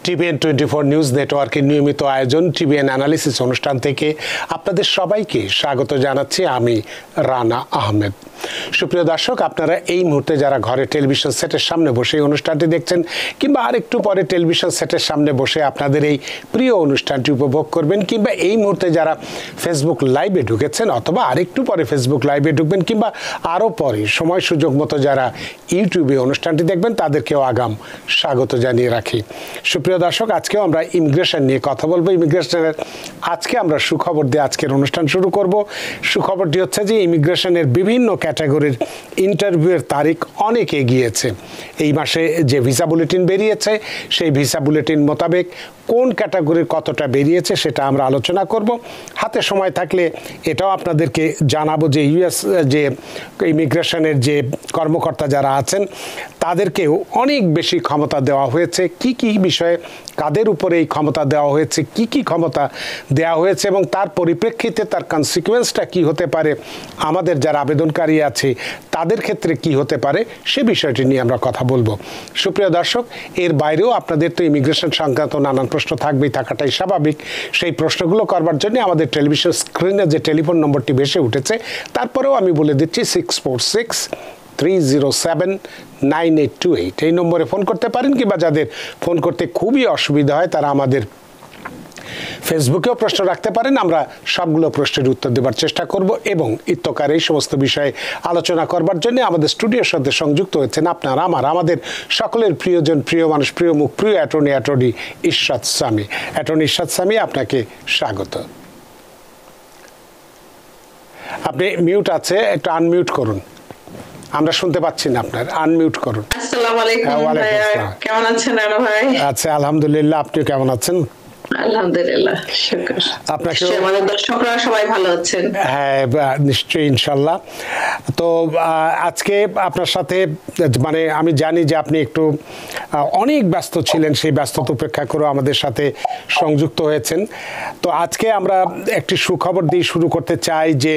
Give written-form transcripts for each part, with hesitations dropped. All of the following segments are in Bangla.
টিবিএন 24 নিউজ নেটওয়ার্কের নিয়মিত আয়োজন টিবিএন অ্যানালিসিস অনুষ্ঠান থেকে আপনাদের সবাইকে স্বাগত জানাচ্ছি আমি রানা আহমেদ। সুপ্রিয় দর্শক, আপনারা এই মুহূর্তে যারা ঘরে টেলিভিশন সেটের সামনে বসে এই অনুষ্ঠানটি দেখছেন কিংবা আরেকটু পরে টেলিভিশন সেটের সামনে বসে আপনাদের এই প্রিয় অনুষ্ঠানটি উপভোগ করবেন, কিংবা এই মুহূর্তে যারা ফেসবুক লাইভে ঢুকেছেন অথবা আরেকটু পরে ফেসবুক লাইভে ঢুকবেন, কিংবা আরও পরে সময় সুযোগ মতো যারা ইউটিউবে অনুষ্ঠানটি দেখবেন তাদেরকেও আগাম স্বাগত জানিয়ে রাখি। সুপ্রিয় দর্শক, আজকেও আমরা ইমিগ্রেশন নিয়ে কথা বলবো। ইমিগ্রেশনের আজকে আমরা সুখবর দিয়ে আজকের অনুষ্ঠান শুরু করব। সুখবরটি হচ্ছে যে ইমিগ্রেশনের বিভিন্ন ক্যাটাগরির ইন্টারভিউয়ের তারিখ অনেক এগিয়েছে। এই মাসে যে ভিসা বুলেটিন বেরিয়েছে সেই ভিসা বুলেটিন মোতাবেক কোন ক্যাটাগরির কতটা বেরিয়েছে সেটা আমরা আলোচনা করব। হাতে সময় থাকলে এটাও আপনাদেরকে জানাবো যে ইউএস যে ইমিগ্রেশনের যে কর্মকর্তা যারা আছেন তাদেরকেও অনেক বেশি ক্ষমতা দেওয়া হয়েছে। কি কি বিষয়ে কাদের উপরে এই ক্ষমতা দেওয়া হয়েছে, কি কি ক্ষমতা দেওয়া হয়েছে এবং তার পরিপ্রেক্ষিতে তার কনসিকুয়েন্সটা কি হতে পারে, আমাদের যারা আবেদনকারী আছে তাদের ক্ষেত্রে কি হতে পারে সে বিষয়টি নিয়ে আমরা কথা বলবো। সুপ্রিয় দর্শক, এর বাইরেও আপনাদের তো ইমিগ্রেশন সংক্রান্ত নানান প্রশ্ন থাকবেই, থাকাটাই স্বাভাবিক। সেই প্রশ্নগুলো করবার জন্য আমাদের টেলিভিশন স্ক্রিনে যে টেলিফোন নম্বরটি ভেসে উঠেছে তারপরেও আমি বলে দিচ্ছি 646-307-9828 এই নম্বরে ফোন করতে পারেন, কিংবা যাদের ফোন করতে খুবই অসুবিধা হয় তারা আমাদের ফেসবুকেও প্রশ্ন রাখতে পারেন। আমরা সবগুলো প্রশ্নের উত্তর দেবার চেষ্টা করব এবং ইত্যকার এই সমস্ত বিষয়ে আলোচনা করবার জন্য আমাদের স্টুডিওর সাথে সংযুক্ত হয়েছেন আপনার আমাদের সকলের প্রিয়জন, প্রিয় মানুষ, প্রিয় মুখ, প্রিয় অ্যাটর্নি ইরশাদ সামি। অ্যাটর্নি ইরশাদ সামি, আপনাকে স্বাগত। আপনি মিউট আছে, একটু আনমিউট করুন, আমরা শুনতে পাচ্ছি না আপনার, আনমিউট করুন। আসসালামু আলাইকুম ভাইয়া, কেমন আছেন রানা ভাই? আচ্ছা, আলহামদুলিল্লাহ, আপনি কেমন আছেন? আলহামদুলিল্লাহ, শুকর। আপনাকে আমাদের দর্শকরা সবাই ভালো আছেন? হ্যাঁ, নিশ্চয়ই, ইনশাল্লাহ। তো আজকে আপনার সাথে মানে আমি জানি যে আপনি একটু অনেক ব্যস্ত ছিলেন, সেই ব্যস্ততা উপেক্ষা করে আমাদের সাথে সংযুক্ত হয়েছেন। তো আজকে আমরা একটি সুখবর দিয়ে শুরু করতে চাই যে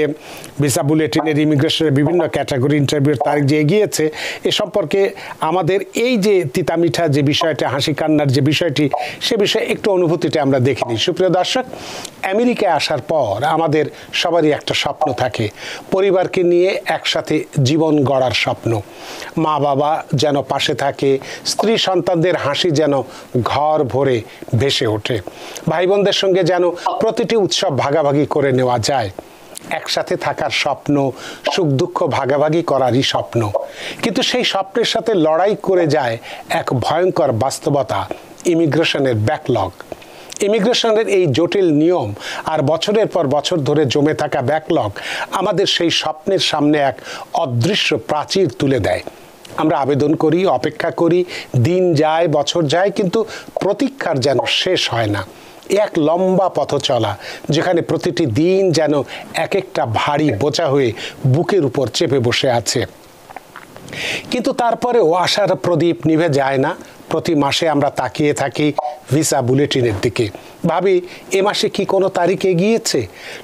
ভিসা বুলেটিনের ইমিগ্রেশনের বিভিন্ন ক্যাটাগরি ইন্টারভিউর তারিখ যে এগিয়েছে এ সম্পর্কে আমাদের এই যে তিতামিঠা যে বিষয়টা, হাসি কান্নার যে বিষয়টি, সে বিষয়ে একটু অনুভূতিটা আমরা দেখিনি। সুপ্রিয় দর্শক, আমেরিকায় আসার পর আমাদের সবারই একটা স্বপ্ন থাকে, পরিবারকে নিয়ে একসাথে জীবন গড়ার স্বপ্ন। মা বাবা যেন পাশে থাকে, স্ত্রী সন্তানদের হাসি যেন ঘর ভরে ভেসে ওঠে, ভাই বোনদের সঙ্গে যেন প্রতিটি উৎসব ভাগাভাগি করে নেওয়া যায়। একসাথে থাকার স্বপ্ন, সুখ দুঃখ ভাগাভাগি করারই স্বপ্ন। কিন্তু সেই স্বপ্নের সাথে লড়াই করে যায় এক ভয়ঙ্কর বাস্তবতা, ইমিগ্রেশনের ব্যাকলগ। ইমিগ্রেশনের এই জটিল নিয়ম আর বছরের পর বছর ধরে জমে থাকা ব্যাকলগ আমাদের সেই স্বপ্নের সামনে এক অদৃশ্য প্রাচীর তুলে দেয়। আমরা আবেদন করি, অপেক্ষা করি, দিন যায়, বছর যায়, কিন্তু প্রতীক্ষার যেন শেষ হয় না। এক লম্বা পথ চলা, যেখানে প্রতিটি দিন যেন এক একটা ভারী বোঝা হয়ে বুকের উপর চেপে বসে আছে। কিন্তু তারপরেও আশার প্রদীপ নিভে যায় না। প্রতি মাসে আমরা তাকিয়ে থাকি ভিসা বুলেটিনের দিকে, ভাবি এ মাসে কি কোনো তারিখ এগিয়েছে?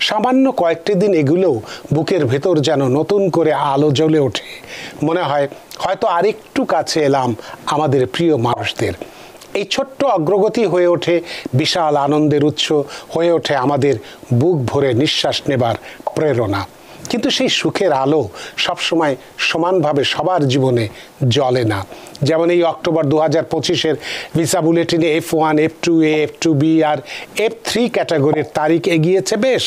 সামান্য কয়েকটি দিন এগুলোও বুকের ভেতর যেন নতুন করে আলো জ্বলে ওঠে। মনে হয় হয়তো আরেকটু কাছে এলাম আমাদের প্রিয় মানুষদের। এই ছোট্ট অগ্রগতি হয়ে ওঠে বিশাল আনন্দের উৎস, হয়ে ওঠে আমাদের বুক ভরে নিঃশ্বাস নেবার প্রেরণা। কিন্তু সেই সুখের আলো সবসময় সমানভাবে সবার জীবনে জ্বলে না। যেমন এই October 2025-এর visa বুলেটিনে F1, F2A, F2B আর F3 ক্যাটাগরির তারিখ এগিয়েছে বেশ,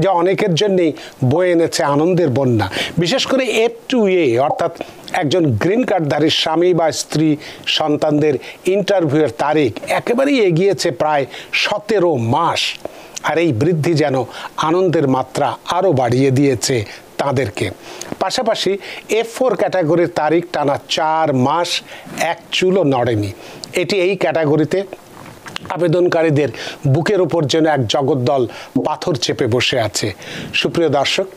যা অনেকের জন্যেই বয়ে এনেছে আনন্দের বন্যা। বিশেষ করে F2A অর্থাৎ একজন গ্রিন কার্ডধারীর স্বামী বা স্ত্রী সন্তানদের ইন্টারভিউয়ের তারিখ একেবারেই এগিয়েছে প্রায় 17 মাস। আর এই বৃদ্ধি যেন আনন্দের মাত্রা আরও বাড়িয়ে দিয়েছে তাদেরকে। পাশাপাশি F4 ক্যাটাগরির তারিখ টানা 4 মাস এক চুলও নড়েনি। এটি এই ক্যাটাগরিতে আবেদনকারীদের বুকের উপর যেন এক জগদ্দল পাথর চেপে বসে আছে। সুপ্রিয় দর্শক,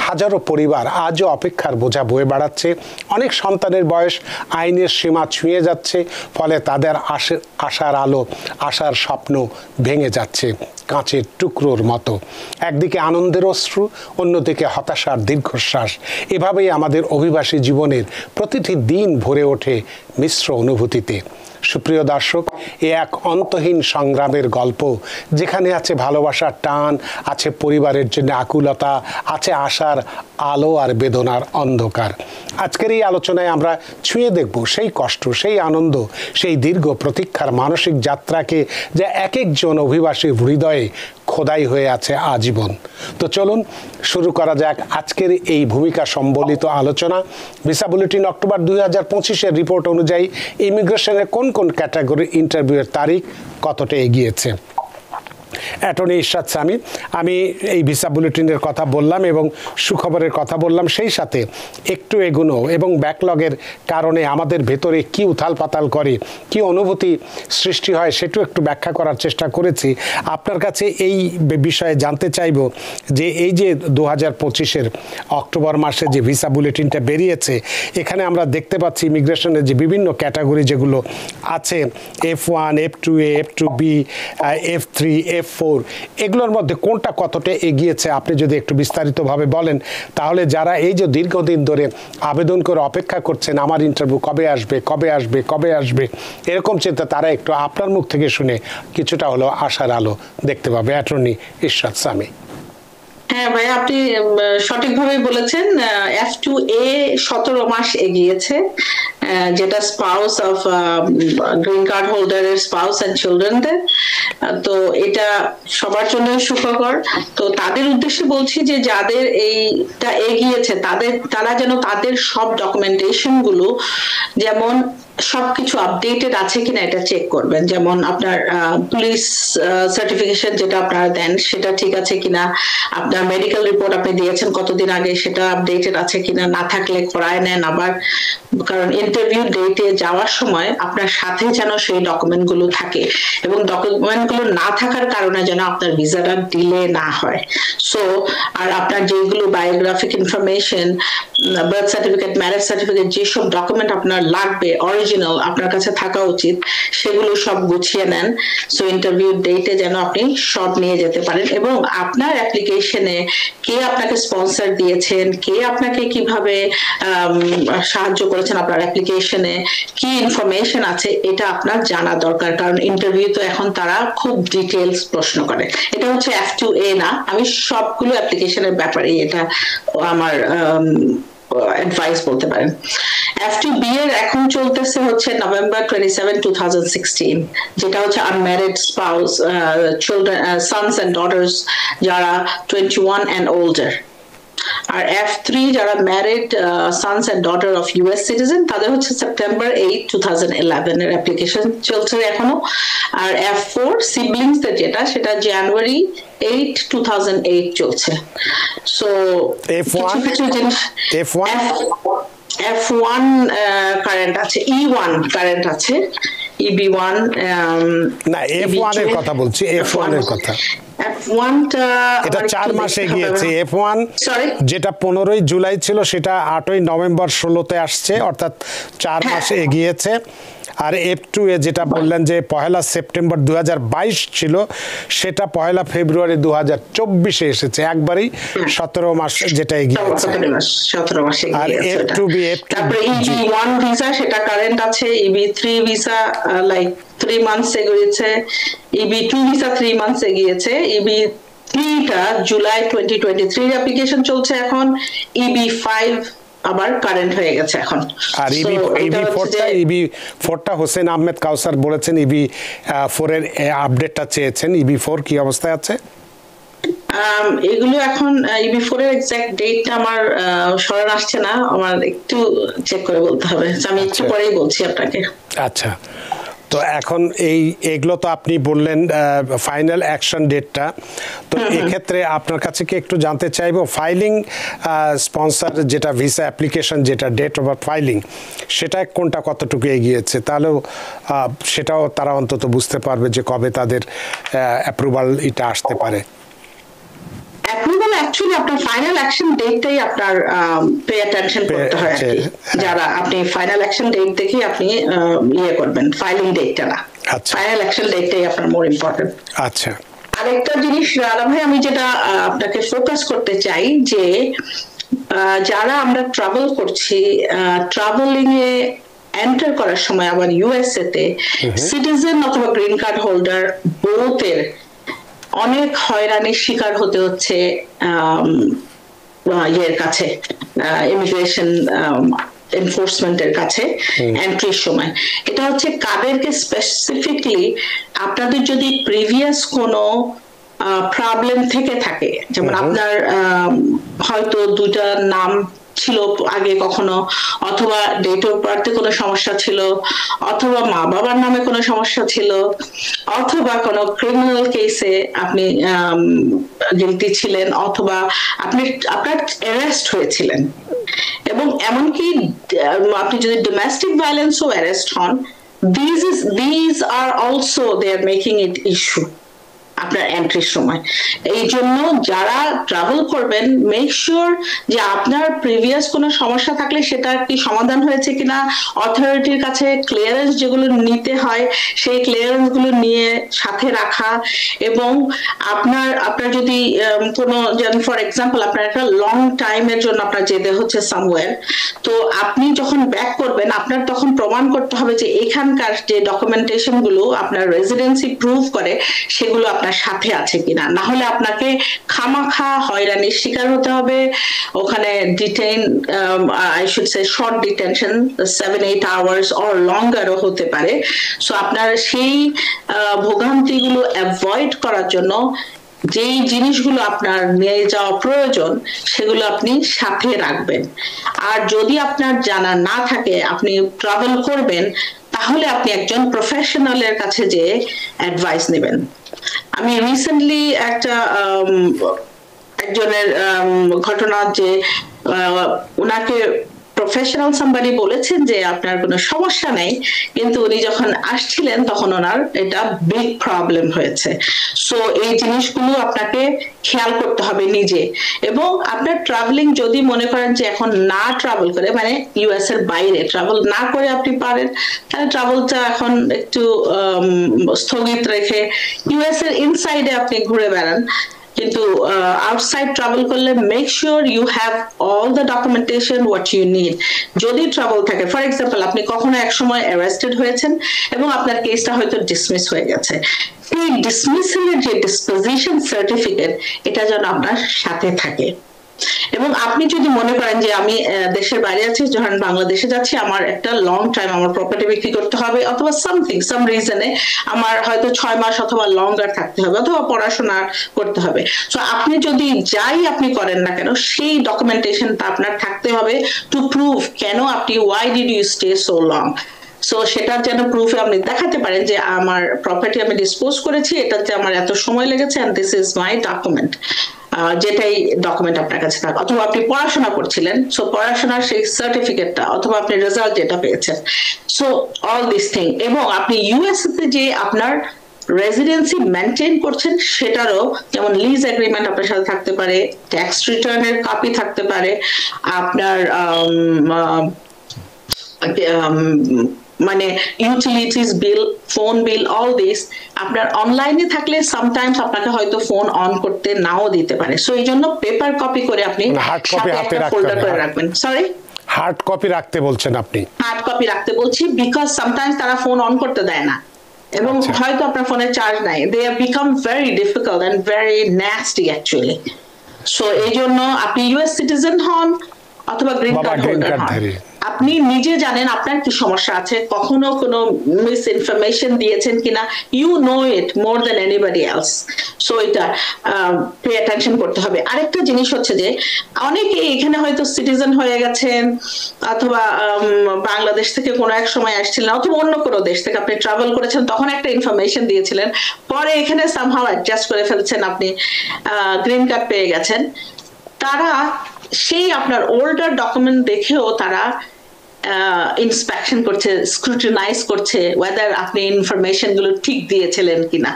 হাজারো পরিবার আজও অপেক্ষার বোঝা বয়ে বেড়াচ্ছে। অনেক সন্তানের বয়স আইনের সীমা ছুঁয়ে যাচ্ছে, ফলে তাদের আশার আলো, আশার স্বপ্ন ভেঙে যাচ্ছে কাঁচের টুকরোর মতো। একদিকে আনন্দের অশ্রু, অন্যদিকে হতাশার দীর্ঘশ্বাস। এভাবেই আমাদের অভিবাসী জীবনের প্রতিটি দিন ভরে ওঠে মিশ্র অনুভূতিতে। সুপ্রিয় দর্শক, এ এক অন্তহীন সংগ্রামের গল্প, যেখানে আছে ভালোবাসার টান, আছে পরিবারের জন্য আকুলতা, আছে আশার আলো আর বেদনার অন্ধকার। আজকের এই আলোচনায় আমরা ছুঁয়ে দেখব সেই কষ্ট, সেই আনন্দ, সেই দীর্ঘ প্রতীক্ষার মানসিক যাত্রাকে, যা এক একজন অভিবাসীর হৃদয়ে খোদাই হয়ে আছে আজীবন। তো চলুন শুরু করা যাক আজকের এই ভূমিকা সম্বলিত আলোচনা। ভিসা বুলেটিন অক্টোবর 2025-এর রিপোর্ট অনুযায়ী ইমিগ্রেশনের কোন কোন ক্যাটাগরির ইন্টারভিউয়ের তারিখ কতটা এগিয়েছে। অ্যাটর্নি ইরশাদ সামি, আমি এই ভিসা বুলেটিনের কথা বললাম এবং সুখবরের কথা বললাম, সেই সাথে একটু এগুনো এবং ব্যাকলগের কারণে আমাদের ভেতরে কি উথাল পাতাল করে, কি অনুভূতি সৃষ্টি হয়, সেটাও একটু ব্যাখ্যা করার চেষ্টা করেছি। আপনার কাছে এই বিষয়ে জানতে চাইব যে এই যে 2025-এর অক্টোবর মাসে যে ভিসা বুলেটিনটা বেরিয়েছে, এখানে আমরা দেখতে পাচ্ছি ইমিগ্রেশনের যে বিভিন্ন ক্যাটাগরি যেগুলো আছে, F1, F2A, F2B, F3, F4, এগুলোর মধ্যে কোনটা কতটা এগিয়েছে আপনি যদি একটু বিস্তারিতভাবে বলেন, তাহলে যারা এই যে দীর্ঘদিন ধরে আবেদন করে অপেক্ষা করছেন আমার ইন্টারভিউ কবে আসবে কবে আসবে কবে আসবে এরকম চিন্তা, তারা একটু আপনার মুখ থেকে শুনে কিছুটা হলো আশার আলো দেখতে পাবে। অ্যাটর্নি ইরশাদ সামি। হ্যাঁ ভাই, আপনি সঠিকভাবে বলেছেন। F2A 17 মাস এগিয়েছে, যেটা স্পাউস অফ গ্রিন কার্ড হোল্ডারের স্পাউস এন্ড চিলড্রেনদের। তো এটা সবার জন্য সুখকর। তো তাদের উদ্দেশ্যে বলছি যে যাদের এইটা এগিয়েছে তারা যেন তাদের সব ডকুমেন্টেশন গুলো, যেমন সবকিছু আপডেটেড আছে কিনা এটা চেক করবেন। যেমন আপনার পুলিশ সার্টিফিকেশন যেটা আপনারা দেন সেটা ঠিক আছে কিনা, আপনার মেডিকেল রিপোর্ট আপনি দিয়েছেন কতদিন আগে সেটা আপডেটেড আছে কিনা, না থাকলে করায় নেন আবার। কারণ ইন্টারভিউ ডেটে যাওয়ার সময় আপনার সাথে যেন সেই ডকুমেন্ট গুলো থাকে, এবং ডকুমেন্ট গুলো না থাকার কারণে যেন আপনার ভিসাটা ডিলে না হয়। সো আর আপনার যেগুলো biographic information, birth certificate, marriage certificate, যেসব ডকুমেন্ট আপনার লাগবে অরিজিনাল আপনার কাছে থাকা উচিত, সেগুলো সব গুছিয়ে নেন। সো ইন্টারভিউ ডেটে যেন আপনি সব নিয়ে যেতে পারেন, এবং আপনার অ্যাপ্লিকেশনে কে আপনাকে স্পন্সর দিয়েছেন, কে আপনাকে কিভাবে সাহায্য করেছেন, আপনার অ্যাপ্লিকেশনে কি ইনফরমেশন আছে এটা আপনার জানা দরকার। কারণ ইন্টারভিউ তো এখন তারা খুব ডিটেইলস প্রশ্ন করে। এটা হচ্ছে F2A না, আমি সবগুলো অ্যাপ্লিকেশনের ব্যাপারে এটা আমার অ্যাডভাইস বলতে পারেন। F2B এর এখন চলতেছে হচ্ছে November 27, 2016, যেটা হচ্ছে unmarried spouse, children, sons and daughters যারা 21 and older। আর F3 যারা married sons and daughter of US citizen, তাদের হচ্ছে September 8, 2011 এর অ্যাপ্লিকেশন চলছে এখনো। আর F4 সিবলিংসদের যেটা, সেটা January 8, 2008 চলছে। সো কিছু জিনিস F1 কারেন্ট আছে, E1 কারেন্ট আছে, EB1 না, F1 এর কথা বলছি, F1 এর কথা। F1টা এটা 4 মাসে গিয়েছে। F1 যেটা 15ই জুলাই ছিল সেটা 8ই নভেম্বর 16তে আসছে, অর্থাৎ 4 মাস এগিয়েছে। আর F2A যেটা বললেন যে 1 সেপ্টেম্বর 2022 ছিল, সেটা 1 ফেব্রুয়ারি 2024-এ এসেছে, একবারই 17 মাস যেটা এগিয়েছে। 17 মাস এগিয়েছে। আর F2B, তারপরে EB1 ভিসা সেটা কারেন্ট আছে, EB3 ভিসা লাইক 3 মান্থস এগিয়েছে, EB2 ভিসা 3 মান্থস এগিয়েছে, EB3টা জুলাই 2023 অ্যাপ্লিকেশন চলছে এখন, EB5 আবার কারেন্ট হয়ে গেছে এখন। আর EB4টা হোসেন আহমেদ কাউসার বলেছেন EB4 এর আপডেটটা চেয়েছেন। EB4 কি অবস্থায় আছে? এগুলো এখন EB4 এর এক্সাক্ট ডেটটা আমার স্মরণ আসছে না, আমার একটু চেক করে বলতে হবে, আমি একটু পরেই বলছি আপনাকে। আচ্ছা, তো এখন এইগুলো তো আপনি বললেন ফাইনাল অ্যাকশন ডেটটা, তো এক্ষেত্রে আপনার কাছে কি একটু জানতে চাইবো ফাইলিং স্পন্সর যেটা ভিসা অ্যাপ্লিকেশন যেটা ডেট অফ ফাইলিং, সেটা কোনটা কতটুকু এগিয়েছে, তাহলেও সেটাও তারা অন্তত বুঝতে পারবে যে কবে তাদের অ্যাপ্রুভাল এটা আসতে পারে। অ্যাপ্রুভাল অ্যাকচুয়ালি আপনার ফাইনাল অ্যাকশন ডেটটাই আপনার পে অ্যাটেনশন করতে হয় আর কি। যারা আপনি ফাইনাল অ্যাকশন ডেট দেখে আপনি ইয়ে করবেন, ফাইলিং ডেটটা না, ফাইনাল অ্যাকশন ডেটটাই আপনার মোর ইম্পর্টেন্ট। আচ্ছা, আরেকটা জিনিস রানা ভাই আমি যেটা আপনাকে ফোকাস করতে চাই, যে যারা আমরা ট্রাভেল করছি, ট্রাভেলিং এ এন্টার করার সময় আবার ইউএসএ তে সিটিজেন অথবা গ্রিন কার্ড হোল্ডার বোথের অনেক হয়রানির শিকার হতে হচ্ছে ইয়ের কাছে, ইমিগ্রেশন এনফোর্সমেন্টের কাছে এন্ট্রির সময়। এটা হচ্ছে কাদেরকে স্পেসিফিকলি, আপনাদের যদি প্রিভিয়াস কোনো প্রবলেম থেকে থাকে, যেমন আপনার হয়তো দুইটা নাম ছিল আগে কখনো, অথবা ডেট অফ বার্থে কোনো সমস্যা ছিল, অথবা মা বাবার নামে কোনো সমস্যা ছিল, অথবা কোনো ক্রিমিনাল কেসে আপনি গিলটি ছিলেন, অথবা আপনার অ্যারেস্ট হয়েছিলেন, এবং এমনকি আপনি যদি ডোমেস্টিক ভায়োলেন্সও অ্যারেস্ট হন, these are also they are making it issue আপনার এন্ট্রির সময়। এই জন্য যারা ট্রাভেল করবেন, মেক শিওর যে আপনার প্রিভিয়াস কোনো সমস্যা থাকলে সেটা কি সমাধান হয়েছে কিনা, অথরিটির কাছে ক্লিয়ারেন্স যেগুলো নিতে হয় সেই ক্লিয়ারেন্স গুলো নিয়ে সাথে রাখা, এবং আপনার যদি কোনো, যেমন ফর এক্সাম্পল আপনার একটা লং টাইমের জন্য আপনার যেতে হচ্ছে সামওয়্যার, তো আপনি যখন ব্যাক করবেন আপনার তখন প্রমাণ করতে হবে যে এখানকার যে ডকুমেন্টেশন গুলো আপনার রেসিডেন্সি প্রুভ করে সেগুলো আপনার সাথে আছে কিনা, না হলে আপনাকে খামাখা হয়রানির শিকার হতে হবে ওখানে। Detain, I should say short detention 7-8 hours or লঙ্গারও হতে পারে। সো আপনার সেই ভোগান্তিগুলো অ্যাভয়েড করার জন্য যেই জিনিসগুলো আপনার নিয়ে যাওয়া প্রয়োজন সেগুলো আপনি সাথে রাখবেন। আর যদি আপনার জানা না থাকে আপনি ট্রাভেল করবেন, তাহলে আপনি একজন প্রফেশনালের কাছে যে অ্যাডভাইস নেবেন। আমি রিসেন্টলি একজনের ঘটনা, যে উনাকে প্রফেশনাল সামবাডি বলেছেন যে আপনার কোনো সমস্যা নেই, কিন্তু উনি যখন আসছিলেন তখন ওনার এটা বিগ প্রবলেম হয়েছে। সো এই জিনিসগুলো আপনাকে খেয়াল করতে হবে নিজে। এবং আপনার ট্রাভেলিং যদি মনে করেন যে এখন না ট্রাভেল করে, মানে ইউএস এর বাইরে ট্রাভেল না করে আপনি পারেন, তাহলে ট্রাভেলটা এখন একটু স্থগিত রেখে ইউএস এর ইনসাইডে আপনি ঘুরে বেড়ান। কিন্তু আউটসাইড ট্রাভেল করলে make sure you have all the documentation what you need. যদি ট্রাভেল থাকে, ফর এক্সাম্পল আপনি কখনো এক সময় অ্যারেস্টেড হয়েছেন এবং আপনার কেসটা হয়তো ডিসমিস হয়ে গেছে, সেই ডিসমিসের যে ডিসপোজিশন সার্টিফিকেট এটা যেন আপনার সাথে থাকে। এবং আপনি যদি মনে করেন যে আমি দেশের বাইরে আছি, যখন বাংলাদেশে যাচ্ছি, আমার একটা লং টাইম আমার প্রপার্টি বিক্রি করতে হবে, অথবা সাম রিজনে আমার হয়তো 6 মাস অথবা লঙ্গার থাকতে হবে, অথবা পড়াশোনা করতে হবে, তো আপনি যদি যাই আপনি করেন না কেন সেই ডকুমেন্টেশনটা আপনার থাকতে হবে টু প্রুভ কেন আপনি, why did you stay so long. So সেটার যেন প্রুফে আপনি দেখাতে পারেন যে আমার প্রপার্টি আমি ডিসপোজ করেছি, এটাতে আমার এত সময় লেগেছে, and this is my document. যেটাই ডকুমেন্ট আপনার কাছে থাকে, অথবা আপনি পড়াশোনা করছিলেন, সো পড়াশোনার সেই সার্টিফিকেটটা, অথবা আপনি রেজাল্ট যেটা পেয়েছেন, সো অল দিস থিং। এবং আপনি ইউএস তে যে আপনার রেসিডেন্সি মেনটেন করছেন সেটারও, যেমন লিজ এগ্রিমেন্ট আপনার সাথে থাকতে পারে, ট্যাক্স রিটার্নের কপি থাকতে পারে, আপনার মানে utilities bill, phone bill, all this আপনার অনলাইনে থাকলে সামটাইমস আপনাকে হয়তো ফোন অন করতে নাও দিতে পারে। সো এই জন্য পেপার কপি করে আপনি সাথে একটা ফোল্ডার করে রাখবেন। সরি, হার্ড কপি রাখতে বলছেন আপনি? হার্ড কপি রাখতে বলছি বিকজ সামটাইমস তারা ফোন অন করতে দেয় না, এবং হয়তো আপনার ফোনে চার্জ নাই। They have become very difficult and very nasty actually. So এই জন্য আপনি ইউএস সিটিজেন হন অথবা গ্রিন কার্ড হোল্ডার হন, আপনি নিজে জানেন আপনার কি সমস্যা আছে, কখনো কোনো মিস ইনফরমেশন দিয়েছেন কিনা, you know it more than anybody else. So এটা পে অ্যাটেনশন করতে হবে। আরেকটা জিনিস হচ্ছে যে অনেকে এখানে হয়তো সিটিজেন হয়ে গেছেন, অথবা বাংলাদেশ থেকে কোনো এক সময় আসছিলেন, অথবা অন্য কোনো দেশ থেকে আপনি ট্রাভেল করেছেন, তখন একটা ইনফরমেশন দিয়েছিলেন, পরে এখানে সামহাউ অ্যাডজাস্ট করে ফেলছেন, আপনি গ্রিন কার্ড পেয়ে গেছেন। তারা সেই আপনার ওল্ডার ডকুমেন্ট দেখেও তারা ইন্সপেকশন করছে, স্ক্রুটিনাইজ করছে ওয়েদার আপনি ইনফরমেশন গুলো ঠিক দিয়েছিলেন কিনা।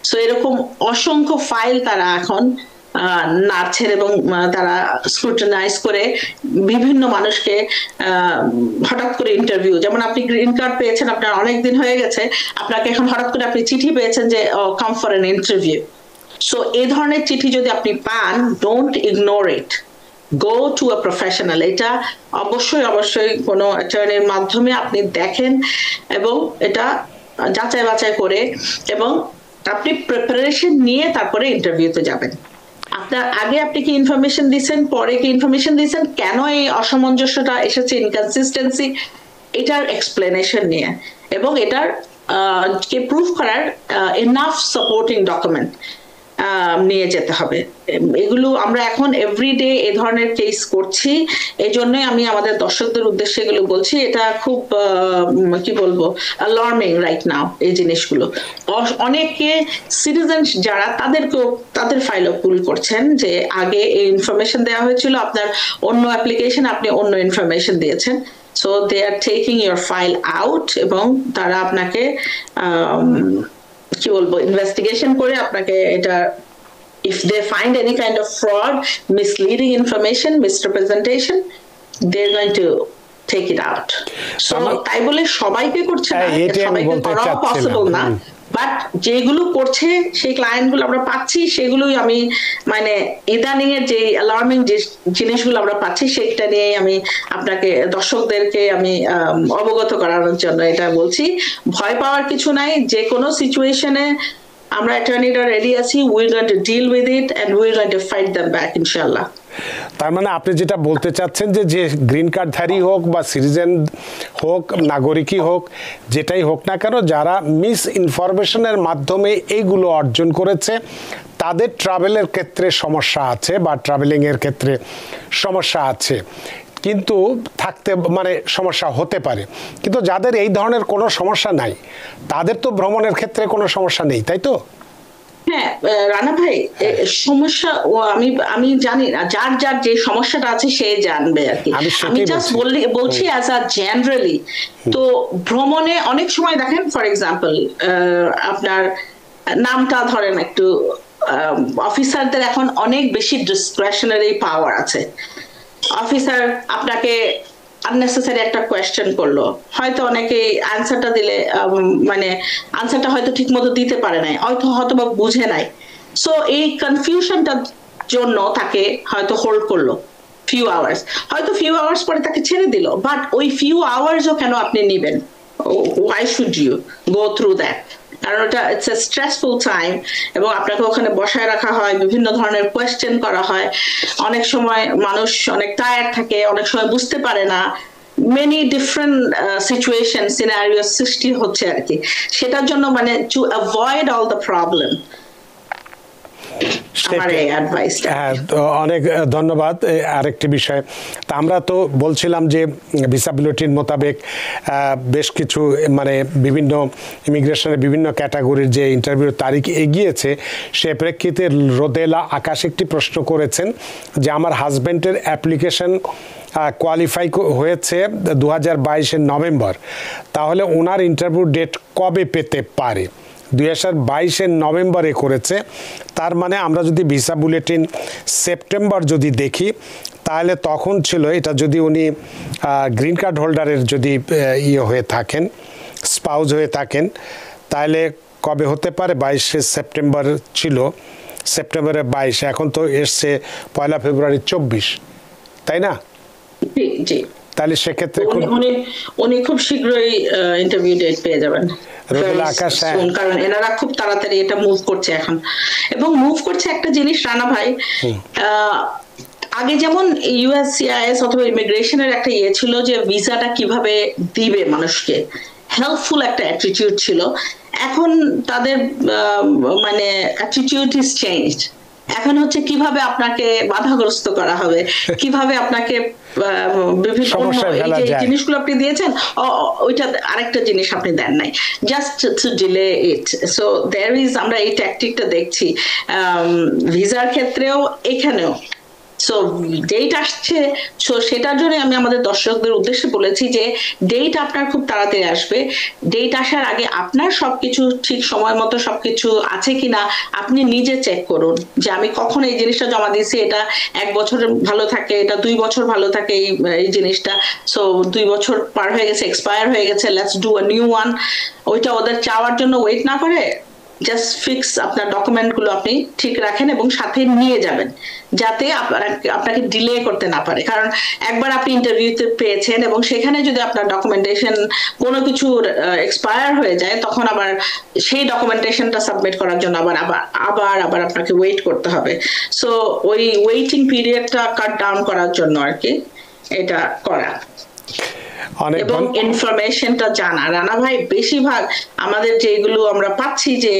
সো এরকম অসংখ্য ফাইল তারা এখন নাড়ছেন, এবং তারা স্ক্রুটিনাইজ করে বিভিন্ন মানুষকে হঠাৎ করে ইন্টারভিউ, যেমন আপনি গ্রিন কার্ড পেয়েছেন, আপনার অনেক দিন হয়ে গেছে, আপনাকে এখন হঠাৎ করে আপনি চিঠি পেয়েছেন যে come for an interview. So এই ধরনের চিঠি যদি আপনি পান, don't ignore it, go to a professional. এটা অবশ্যই কোনো অ্যাটর্নির মাধ্যমে আপনি দেখেন এবং এটা যাচাই বাছাই করে, এবং আপনি প্রিপারেশন নিয়ে তারপরে ইন্টারভিউতে যাবেন। আপনার আগে আপনি কি ইনফরমেশন দিচ্ছেন, পরে কি ইনফরমেশন দিচ্ছেন, কেন এই অসামঞ্জস্যটা এসেছে, ইনকনসিস্টেন্সি, এটার এক্সপ্লেনেশন নিয়ে, এবং এটার কে প্রুফ করার এনাফ সাপোর্টিং ডকুমেন্ট নিয়ে যেতে হবে। এগুলো আমরা এখন এভরিডে এ ধরনের কেস করছি, এই জন্যই আমি আমাদের দর্শকদের উদ্দেশ্যে এগুলো বলছি। এটা খুব কি বলবো, অ্যালার্মিং রাইট নাও এই জিনিসগুলো। অনেকে সিটিজেন যারা তাদের ফাইলও পুল করছেন যে আগে এই ইনফরমেশন দেওয়া হয়েছিল, আপনার অন্য অ্যাপ্লিকেশন, আপনি অন্য ইনফরমেশন দিয়েছেন, so they are taking your file out, এবং তারা আপনাকে কি বলবো, ইনভেস্টিগেশন করে আপনাকে এটা, if they find any kind of fraud, misleading information, misrepresentation, they're going to take it out. So তাই বলে সবাইকে করছে না, সবাইকে করা পসিবল না, বাট যেগুলো করছে সেই ক্লায়েন্টগুলো আমরা পাচ্ছি, সেগুলোই আমি মানে ইদানিং এর যে অ্যালার্মিং যে জিনিসগুলো আমরা পাচ্ছি, সেটা নিয়ে আমি আপনাকে দর্শকদেরকে আমি অবগত করানোর জন্য এটা বলছি। ভয় পাওয়ার কিছু নাই, যে কোনো সিচুয়েশনে আমরা অ্যাটর্নিরা রেডি আছি, we going to deal with it and we going to fight them back ইনশাআল্লাহ। তার মানে আপনি যেটা বলতে চাচ্ছেন যে গ্রিন কার্ডধারী হোক বা সিটিজেন হোক, নাগরিকই হোক, যেটাই হোক না কেন, যারা মিস ইনফরমেশনের মাধ্যমে এইগুলো অর্জন করেছে, তাদের ট্রাভেলের ক্ষেত্রে সমস্যা আছে বা ট্রাভেলিংয়ের ক্ষেত্রে সমস্যা আছে, কিন্তু থাকতে মানে সমস্যা হতে পারে, কিন্তু যাদের এই ধরনের কোনো সমস্যা নাই তাদের তো ভ্রমণের ক্ষেত্রে কোনো সমস্যা নেই, তাই তো? হ্যাঁ রানা ভাই, সমস্যা আমি জানি না, যার যে সমস্যাটা আছে সে জানবে আর কি। আমি জাস্ট বলছি অ্যাজ আ জেনারেলি। তো ভ্রমণে অনেক সময় দেখেন, ফর এক্সাম্পল আপনার নামটা ধরেন একটু, অফিসারদের এখন অনেক বেশি ডিসক্রিশনারি পাওয়ার আছে। অফিসার আপনাকে আননেসেসারি একটা কোয়েশ্চেন করলো, হয়তো অনেকে আনসারটা দিলে মানে আনসারটা হয়তো ঠিক মতো দিতে পারে নাই, হয়তো বা বুঝে নাই, সো এই কনফিউশনটার জন্য তাকে হয়তো হোল্ড করলো ফিউ আওয়ার্স, হয়তো ফিউ আওয়ার্স পরে তাকে ছেড়ে দিল, বাট ওই ফিউ আওয়ার্সও কেন আপনি নেবেন? Why should you go through that? কারণ ওটা ইটস এ স্ট্রেসফুল টাইম, এবং আপনাকে ওখানে বসায় রাখা হয়, বিভিন্ন ধরনের কোয়েশ্চেন করা হয়, অনেক সময় মানুষ অনেক টায়ার্ড থাকে, অনেক সময় বুঝতে পারে না, মেনি ডিফারেন্ট সিচুয়েশন সিনারিও সৃষ্টি হচ্ছে আর কি। সেটার জন্য মানে to avoid all the problem, অনেক ধন্যবাদ। আরেকটি বিষয়, তা আমরা তো বলছিলাম যে ভিসা বুলেটিন মোতাবেক বেশ কিছু মানে বিভিন্ন ইমিগ্রেশনের বিভিন্ন ক্যাটাগরির যে ইন্টারভিউর তারিখ এগিয়েছে, সে প্রেক্ষিতে রোদেলা আকাশ একটি প্রশ্ন করেছেন যে আমার হাজব্যান্ডের অ্যাপ্লিকেশন কোয়ালিফাই হয়েছে 2022-এর নভেম্বর, তাহলে ওনার ইন্টারভিউ ডেট কবে পেতে পারে? 2022-এর নভেম্বরে করেছে, তার মানে আমরা যদি ভিসা বুলেটিন সেপ্টেম্বর যদি দেখি, তাহলে তখন ছিল এটা, যদি উনি গ্রিন কার্ড হোল্ডারের যদি ইয়ে হয়ে থাকেন, স্পাউস হয়ে থাকেন, তাহলে কবে হতে পারে? 22শে সেপ্টেম্বর ছিল, সেপ্টেম্বরে 22, এখন তো এসছে 1 ফেব্রুয়ারি 24, তাই না? জি। তাহলে সেক্ষেত্রে উনি খুব শীঘ্রই ইন্টারভিউ ডেট পেয়ে যাবেন, কারণ এনারা খুব তাড়াতাড়ি এটা মুভ করছে এখন। এবং মুভ করছে একটা জিনিস রানা ভাই, আগে যেমন ইউএসসিআইএস অথবা ইমিগ্রেশনের একটা ইয়ে ছিল যে ভিসাটা কিভাবে দিবে মানুষকে, হেল্পফুল একটা অ্যাটিটিউড ছিল, এখন তাদের মানে অ্যাটিটিউড ইজ চেঞ্জড। এখন হচ্ছে কিভাবে আপনাকে বাধাগ্রস্ত করা হবে, কিভাবে আপনাকে বিভিন্ন জিনিসগুলো আপনি দিয়েছেন, ওইটা আরেকটা জিনিস আপনি দেন নাই, just to delay it. So there is, আমরা এই ট্যাকটিকটা দেখছি ভিসার ক্ষেত্রেও, এখানেও। সো ডেট আসছে, সো সেটার জন্য আমি আমাদের দর্শকদের উদ্দেশ্যে বলেছি যে ডেট আপনার খুব তাড়াতাড়ি আসবে। ডেট আসার আগে আপনার সবকিছু ঠিক সময় মতো সবকিছু আছে কিনা আপনি নিজে চেক করুন, যে আমি কখন এই জিনিসটা জমা দিয়েছি, এটা 1 বছর ভালো থাকে, এটা 2 বছর ভালো থাকে এই জিনিসটা, সো 2 বছর পার হয়ে গেছে, এক্সপায়ার হয়ে গেছে, let's do a new one. ওইটা ওদের চাওয়ার জন্য ওয়েট না করে জাস্ট ফিক্স আপনার ডকুমেন্টগুলো আপনি ঠিক রাখেন এবং সাথে নিয়ে যাবেন, যাতে আপনাকে ডিলে করতে না পারে। কারণ একবার আপনি ইন্টারভিউতে পেয়েছেন এবং সেখানে যদি আপনার ডকুমেন্টেশন কোনো কিছু এক্সপায়ার হয়ে যায়, তখন আবার সেই ডকুমেন্টেশনটা সাবমিট করার জন্য আবার আপনাকে ওয়েট করতে হবে। সো ওই ওয়েটিং পিরিয়ডটা কাট ডাউন করার জন্য আর কি এটা করা, এবং ইনফরমেশনটা জানা। রানা ভাই, বেশিরভাগ আমাদের যেগুলো আমরা পাচ্ছি যে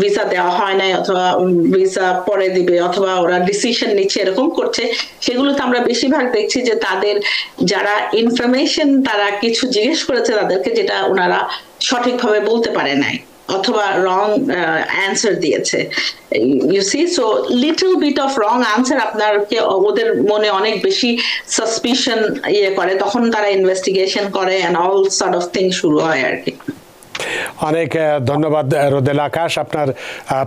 ভিসা দেওয়া হয় নাই অথবা ভিসা পরে দিবে অথবা ওরা ডিসিশন নিচ্ছে এরকম করছে, সেগুলোতে আমরা বেশিরভাগ দেখছি যে তাদের যারা ইনফরমেশন তারা কিছু জিজ্ঞেস করেছে তাদেরকে, যেটা ওনারা সঠিকভাবে বলতে পারে নাই অথবা রং অ্যান্সার দিয়েছে। You see, so little bit of wrong answer আপনারকে ওদের মনে অনেক বেশি সাসপিশন করে, তখন তারা ইনভেস্টিগেশন করে and all sort of thing শুরু হয় আর কি। অনেক ধন্যবাদ রোদেলা আকাশ আপনার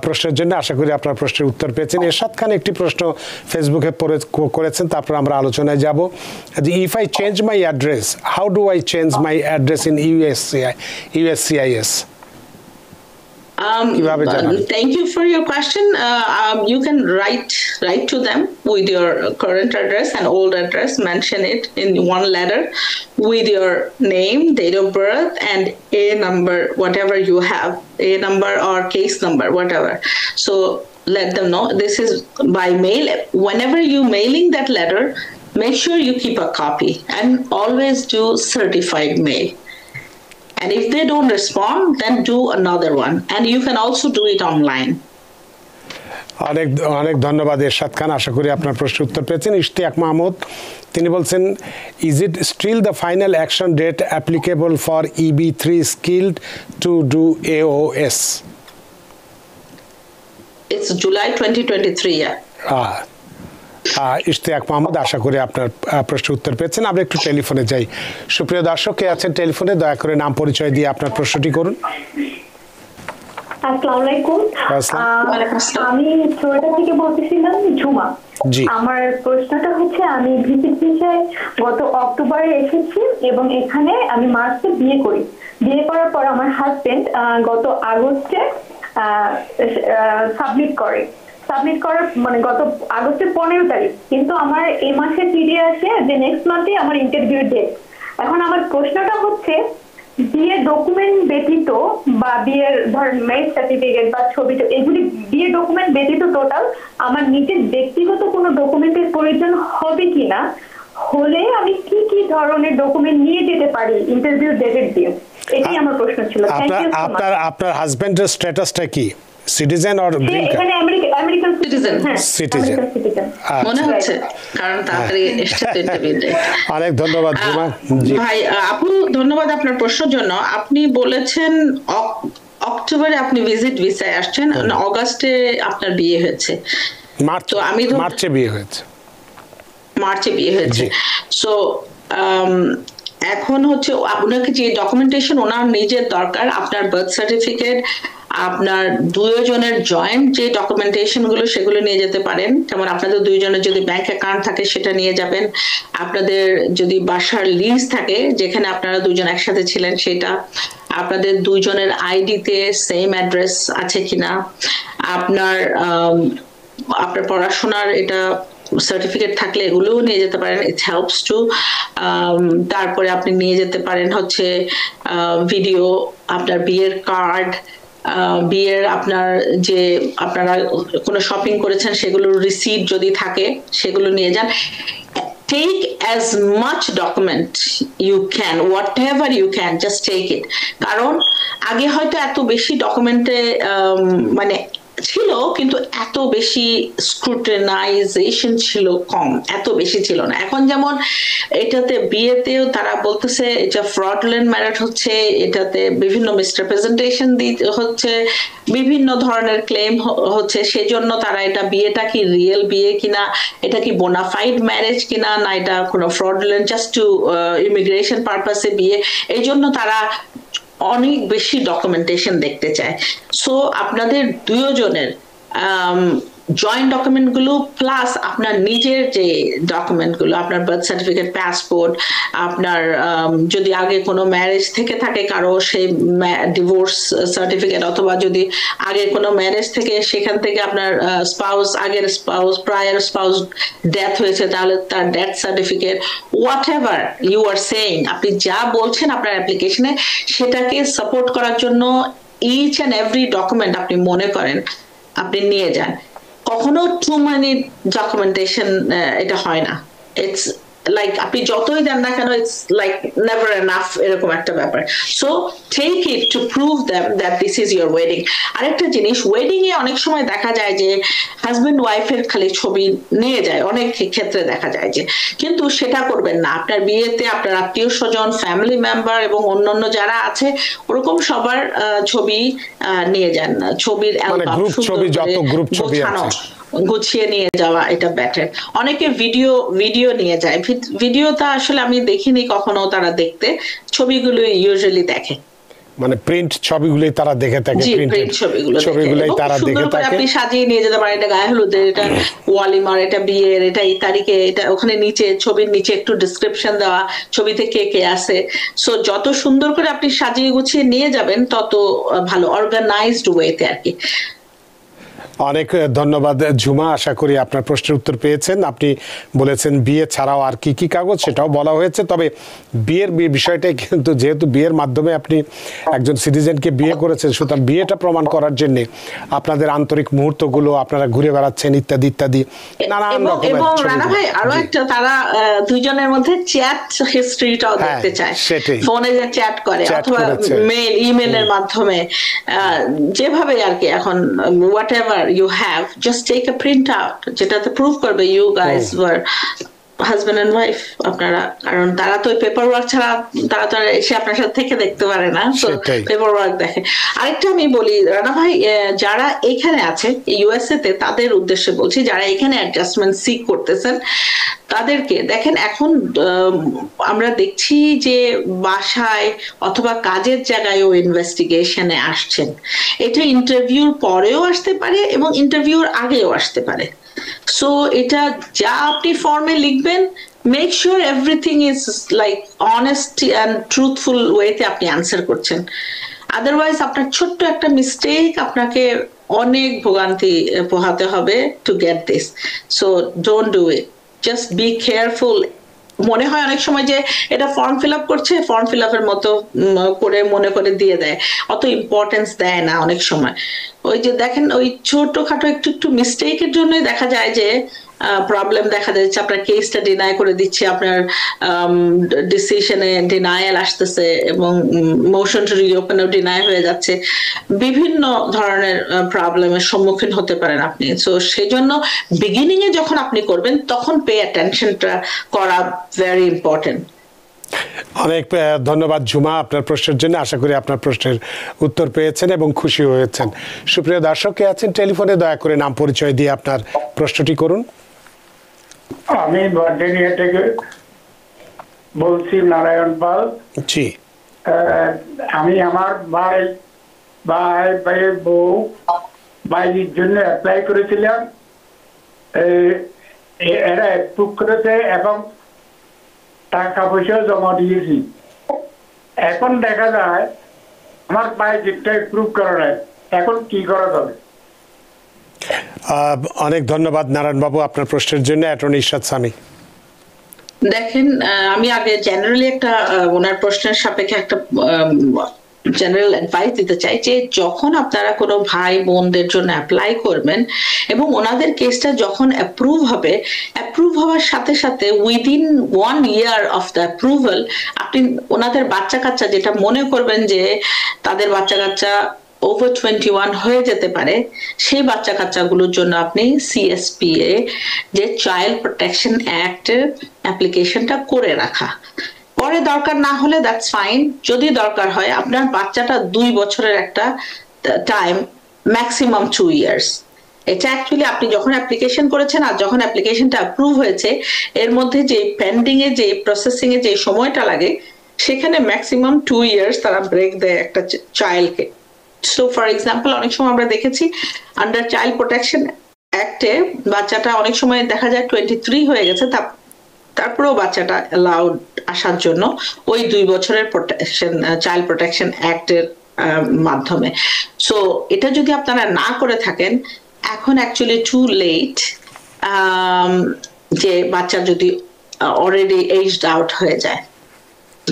প্রশ্নের জন্য। আশা করি আপনার প্রশ্নের উত্তর পেয়েছেন। এরশাদ খান একটি প্রশ্ন ফেসবুকে করেছেন, তারপর আমরা আলোচনায় যাব। If I change my address, how do I change my address in USCIS? Thank you for your question. You can write to them with your current address and old address, mention it in one letter with your name, date of birth, and a number, whatever you have, a number or case number, whatever. So let them know. This is by mail. Whenever you mailing that letter, make sure you keep a copy and always do certified mail. And if they don't respond, then do another one. And you can also do it online. অনেক অনেক ধন্যবাদ এরশাদ খান। আশা করি আপনার প্রশ্নের উত্তর পেয়েছেন। ইশতিয়াক মাহমুদ তিনি বলছেন, is it still the final action date applicable for EB3 skilled to do AOS? It's July 2023, yeah. Ishtiaq Mahmud, আশা করি আপনার প্রশ্নের উত্তর পেয়েছেন। আমরা একটু টেলিফোনে যাই। সুপ্রিয় দর্শক, কে আছেন টেলিফোনে? দয়া করে নাম পরিচয় দিয়ে আপনার প্রশ্নটি করুন। আসসালামু আলাইকুম। আমি ফ্লোরিডা থেকে বলতেছিলাম, ঝুমা। আমার প্রশ্নটা হচ্ছে, আমি ভিজিট ভিসায় গত অক্টোবরে এসেছি এবং এখানে আমি মার্চে বিয়ে করি। বিয়ে করার পর আমার হাজবেন্ড গত আগস্টে সাবমিট করার মানে গত আগস্টের 15 তারিখ, কিন্তু আমার এই মাসে চিঠি আসে যে নেক্সট মান্থে আমার ইন্টারভিউ ডেট। এখন আমার প্রশ্নটা হচ্ছে, বিয়ের ডকুমেন্ট ব্যতীত বা বিয়ের ধরেন ম্যারেজ সার্টিফিকেট বা ছবি, এগুলি বিয়ের ডকুমেন্ট ব্যতীত টোটাল আমার নিজের ব্যক্তিগত কোনো ডকুমেন্টের প্রয়োজন হবে কিনা, হলে আমি কি কি ধরনের ডকুমেন্ট নিয়ে যেতে পারি ইন্টারভিউ ডেটের দিন? এটাই আমার প্রশ্ন ছিল। আপনার হাজবেন্ডের স্ট্যাটাসটা কি? Citizen or green card? এখানে আমেরিকান সিটিজেন। হ্যাঁ, সিটিজেন মনে হচ্ছে, কারণ তাড়াতাড়ি এসেছে ইন্টারভিউতে। অনেক ধন্যবাদ জুমা ভাই। আপু, ধন্যবাদ আপনার প্রশ্নের জন্য। আপনি বলেছেন অক্টোবরে আপনি ভিজিট ভিসায় আসছেন, অগাস্টে আপনার বিয়ে হয়েছে। মার্চে বিয়ে হয়েছে। সো এখন হচ্ছে আপনাকে যে ডকুমেন্টেশন ওনার নিজের দরকার, আপনার বার্থ সার্টিফিকেট, আপনার দুজনের জয়েন্ট যে ডকুমেন্টেশন গুলো সেগুলো নিয়ে যেতে পারেন। যেমন আপনাদের দুইজনের যদি ব্যাংক অ্যাকাউন্ট থাকে সেটা নিয়ে যাবেন, আপনাদের যদি বাসার লিজ থাকে যেখানে আপনারা দুজন একসাথে ছিলেন সেটা, আপনাদের দুজনের আইডিতে সেম অ্যাড্রেস আছে কিনা, আপনার পড়াশোনার এটা সার্টিফিকেট থাকলে এগুলোও নিয়ে যেতে পারেন, ইট হেল্পস টু। তারপরে আপনি নিয়ে যেতে পারেন হচ্ছে ভিডিও, আপনার বিয়ের কার্ড, বিয়ের আপনার যে আপনারা কোনো শপিং করেছেন সেগুলোর রিসিট যদি থাকে সেগুলো নিয়ে যান। Take as much document you can, whatever you can, just take it. কারণ আগে হয়তো এত বেশি ডকুমেন্টে মানে ছিল, কিন্তু এত বেশি স্ক্রুটিনাইজেশন ছিল কম, এত বেশি ছিল না। এখন যেমন এটাতে বিয়েতেও তারা বলতেছে এটা ফ্রডুলেন্ট ম্যারেজ হচ্ছে, এটাতে বিভিন্ন মিসরিপ্রেজেন্টেশন হচ্ছে, বিভিন্ন ধরনের ক্লেম হচ্ছে, সেজন্য তারা এটা বিয়েটা কি রিয়েল বিয়ে কিনা, এটা কি বোনাফাইড ম্যারেজ কিনা, না এটা কোনো ফ্রডুলেন্ট জাস্ট টু ইমিগ্রেশন পারপাসে বিয়ে, এই জন্য তারা অনেক বেশি ডকুমেন্টেশন দেখতে চায়। সো আপনাদের দুজনের জয়েন্ট ডকুমেন্টগুলো প্লাস আপনার নিজের যে ডকুমেন্টগুলো, আপনার বার্থ সার্টিফিকেট, পাসপোর্ট, আপনার যদি আগে কোনো ম্যারেজ থেকে থাকে কারো, সেই ডিভোর্স সার্টিফিকেট, অথবা যদি আগে কোনো ম্যারেজ থেকে সেখান থেকে আপনার স্পাউস, আগের স্পাউস, প্রায়ার স্পাউস ডেথ হয়েছে, তাহলে তার death certificate, whatever you are saying, আপনি যা বলছেন আপনার অ্যাপ্লিকেশনে, সেটাকে সাপোর্ট করার জন্য ইচ অ্যান্ড এভরি ডকুমেন্ট আপনি মনে করেন আপনি নিয়ে যান। কখনো টু মানি ডকুমেন্টেশন এটা হয় না। ইটস লাইক আপনি যতই দেন না কেন, ইটস লাইক নেভার এনাফ, এরকম একটা ব্যাপার। So take it to prove them that this is your wedding. আরেকটা জিনিস, ওয়েডিং এ অনেক সময় দেখা যায় যে হাজবেন্ড ওয়াইফের খালি ছবি নিয়ে যায়, অনেক ক্ষেত্রে দেখা যায় যে, কিন্তু সেটা করবেন না। আপনার বিয়েতে আপনার আত্মীয় স্বজন, ফ্যামিলি মেম্বার এবং অন্যান্য যারা আছে ওরকম সবার ছবি নিয়ে যান, ছবির অ্যালবাম গোছানো, গুছিয়ে নিয়ে যাওয়া, এটা বেটার। অনেকে ভিডিও নিয়ে যায়, ভিডিওটা আসলে আমি দেখিনি কখনো তারা দেখতে, ছবিগুলো ইউজুয়ালি দেখে, মানে প্রিন্ট ছবিগুলোই তারা দেখে থাকে, প্রিন্ট ছবিগুলোই তারা দেখে থাকে। আপনি সাজিয়ে নিয়ে যেতে পারেন, এটা গায়ে হলুদের, এটা ওয়ালিমার, এটা বিয়ের, এটা এই তারিখে, এটা ওখানে নিচে ছবির নিচে একটু ডিসক্রিপশন দেওয়া, ছবিতে কে কে আছে। সো যত সুন্দর করে আপনি সাজিয়ে গুছিয়ে নিয়ে যাবেন তত ভালো, অর্গানাইজড ওয়েতে আর কি। অনেক ধন্যবাদ ঝুমা, আশা করি আপনার প্রশ্নের উত্তর পেয়েছেন। আপনি বলেছেন বিয়ে ছাড়াও আর কি কি কাগজ, সেটাও বলা হয়েছে। তবে বিয়ের বিষয়টাই কিন্তু, যেহেতু বিয়ের মাধ্যমে আপনি একজন সিটিজেনকে বিয়ে করেছেন, সুতরাং বিয়েটা প্রমাণ করার জন্য আপনাদের আন্তরিক মুহূর্তগুলো, আপনারা ঘুরে বেড়াচ্ছেন ইত্যাদি ইত্যাদি নানান রকমের। এবং রানা ভাই আরো একটা, তারা দুইজনের মধ্যে চ্যাট হিস্ট্রিটাও দেখতে চায়, ফোনে যে চ্যাট করে অথবা মেইল, ইমেলের মাধ্যমে, যেভাবে আর কি। এখন whatever you have, just take a print out যেটাতে প্রুভ করবে you guys were husband and wife আপনারা, কারণ তারা তো পেপার ওয়ার্ক ছাড়া তারা তো এসে আপনার সাথে থেকে দেখতে পারে না, তো পেপার ওয়ার্ক দেখে। আরেকটা আমি বলি রানা ভাই, যারা এখানে আছে ইউএসএ তে, তাদের উদ্দেশ্যে বলছি, যারা এখানে অ্যাডজাস্টমেন্ট সিক করতেছেন তাদেরকে দেখেন, এখন আমরা দেখছি যে বাসায় অথবা কাজের জায়গায়ও ইনভেস্টিগেশনে আসছেন। এটা ইন্টারভিউর পরেও আসতে পারে এবং ইন্টারভিউর আগেও আসতে পারে। সো এটা যা আপনি ফর্মে লিখবেন, make sure everything is like honesty and truthful ওয়েতে আপনি আনসার করছেন। আদারওয়াইজ আপনার ছোট্ট একটা মিস্টেক আপনাকে অনেক ভোগান্তি পোহাতে হবে to get this. So don't do it, just be careful. মনে হয় অনেক সময় যে এটা ফর্ম ফিল আপ করছে, ফর্ম ফিল আপের মতো করে মনে করে দিয়ে দেয়, অত ইম্পর্টেন্স দেয় না অনেক সময়। ওই যে দেখেন, ওই ছোটখাটো একটু একটু মিস্টেকের জন্যই দেখা যায় যে প্রবলেম দেখা যাচ্ছে, আপনার কেসটা ডিনাই করে দিচ্ছে, আপনার ডিসিশনে ডিনায়াল আসতেছে এবং মোশন টু রিওপেনও ডিনাই হয়ে যাচ্ছে। বিভিন্ন ধরনের প্রবলেমের সম্মুখীন হতে পারেন আপনি। সো সেই জন্য বিগিনিং এ যখন আপনি করবেন তখন পে অ্যাটেনশনটা করা ভেরি ইম্পর্টেন্ট। অনেক ধন্যবাদ ঝুমা আপনার প্রশ্নের জন্য। আশা করি আপনার প্রশ্নের উত্তর পেয়েছেন এবং খুশি হয়েছেন। সুপ্রিয় দর্শক কে আছেন টেলিফোনে, দয়া করে নাম পরিচয় দিয়ে আপনার প্রশ্নটি করুন। আমি ভার্জিনিয়া থেকে বলছি, নারায়ণ পাল। জি, আমি আমার ভাইয়ের বউ বাইরের জন্য অ্যাপ্লাই করেছিলাম, এরা অ্যাপ্রুভ করেছে এবং টাকা পয়সা জমা দিয়েছি। এখন দেখা যায় আমার বাইরেটা অ্যাপ্রুভ করা নাই, এখন কি করা যাবে? অনেক ধন্যবাদ নারায়ণ বাবু আপনার প্রশ্নের জন্য। অ্যাটর্নি ইরশাদ সামি। দেখেন, আমি আগে জেনারেলি একটা ওনার প্রশ্নের সাপেক্ষে একটা জেনারেল অ্যাডভাইস দিতে চাই যে যখন আপনারা কোনো ভাই বোনদের জন্য অ্যাপ্লাই করবেন এবং ওনাদের কেসটা যখন অ্যাপ্রুভ হবে, অ্যাপ্রুভ হওয়ার সাথে সাথে within 1 year of the approval আপনি ওনাদের বাচ্চা কাচ্চা, যেটা মনে করবেন যে তাদের বাচ্চা কাচ্চা ওভার 21 হয়ে যেতে পারে, সেই বাচ্চা কাচ্চাগুলোর জন্য আপনি সিএসপিএ যে চাইল্ড প্রোটেকশন অ্যাক্টের অ্যাপ্লিকেশনটা করে রাখা। পরে দরকার না হলে দ্যাটস ফাইন, যদি দরকার হয় আপনার বাচ্চাটা 2 বছরের একটা টাইম, ম্যাক্সিমাম 2 years। এটা অ্যাকচুয়ালি আপনি যখন অ্যাপ্লিকেশন করেছেন আর যখন অ্যাপ্লিকেশনটা অ্যাপ্রুভ হয়েছে, এর মধ্যে যে পেন্ডিং এ যে প্রসেসিং এ যে সময়টা লাগে, সেখানে ম্যাক্সিমাম 2 years তারা ব্রেক দেয় একটা চাইল্ডকে। সো ফর এক্সাম্পল অনেক সময় আমরা দেখেছি আন্ডার চাইল্ড প্রোটেকশন অ্যাক্টে বাচ্চাটা অনেক সময় দেখা যায় 23 হয়ে গেছে, তারপরেও বাচ্চাটা অ্যালাউড আসার জন্য ওই 2 বছরের প্রোটেকশন, চাইল্ড প্রোটেকশন অ্যাক্টের মাধ্যমে। সো এটা যদি আপনারা না করে থাকেন, এখন অ্যাকচুয়ালি টু লেট, যে বাচ্চা যদি অলরেডি এজড আউট হয়ে যায়।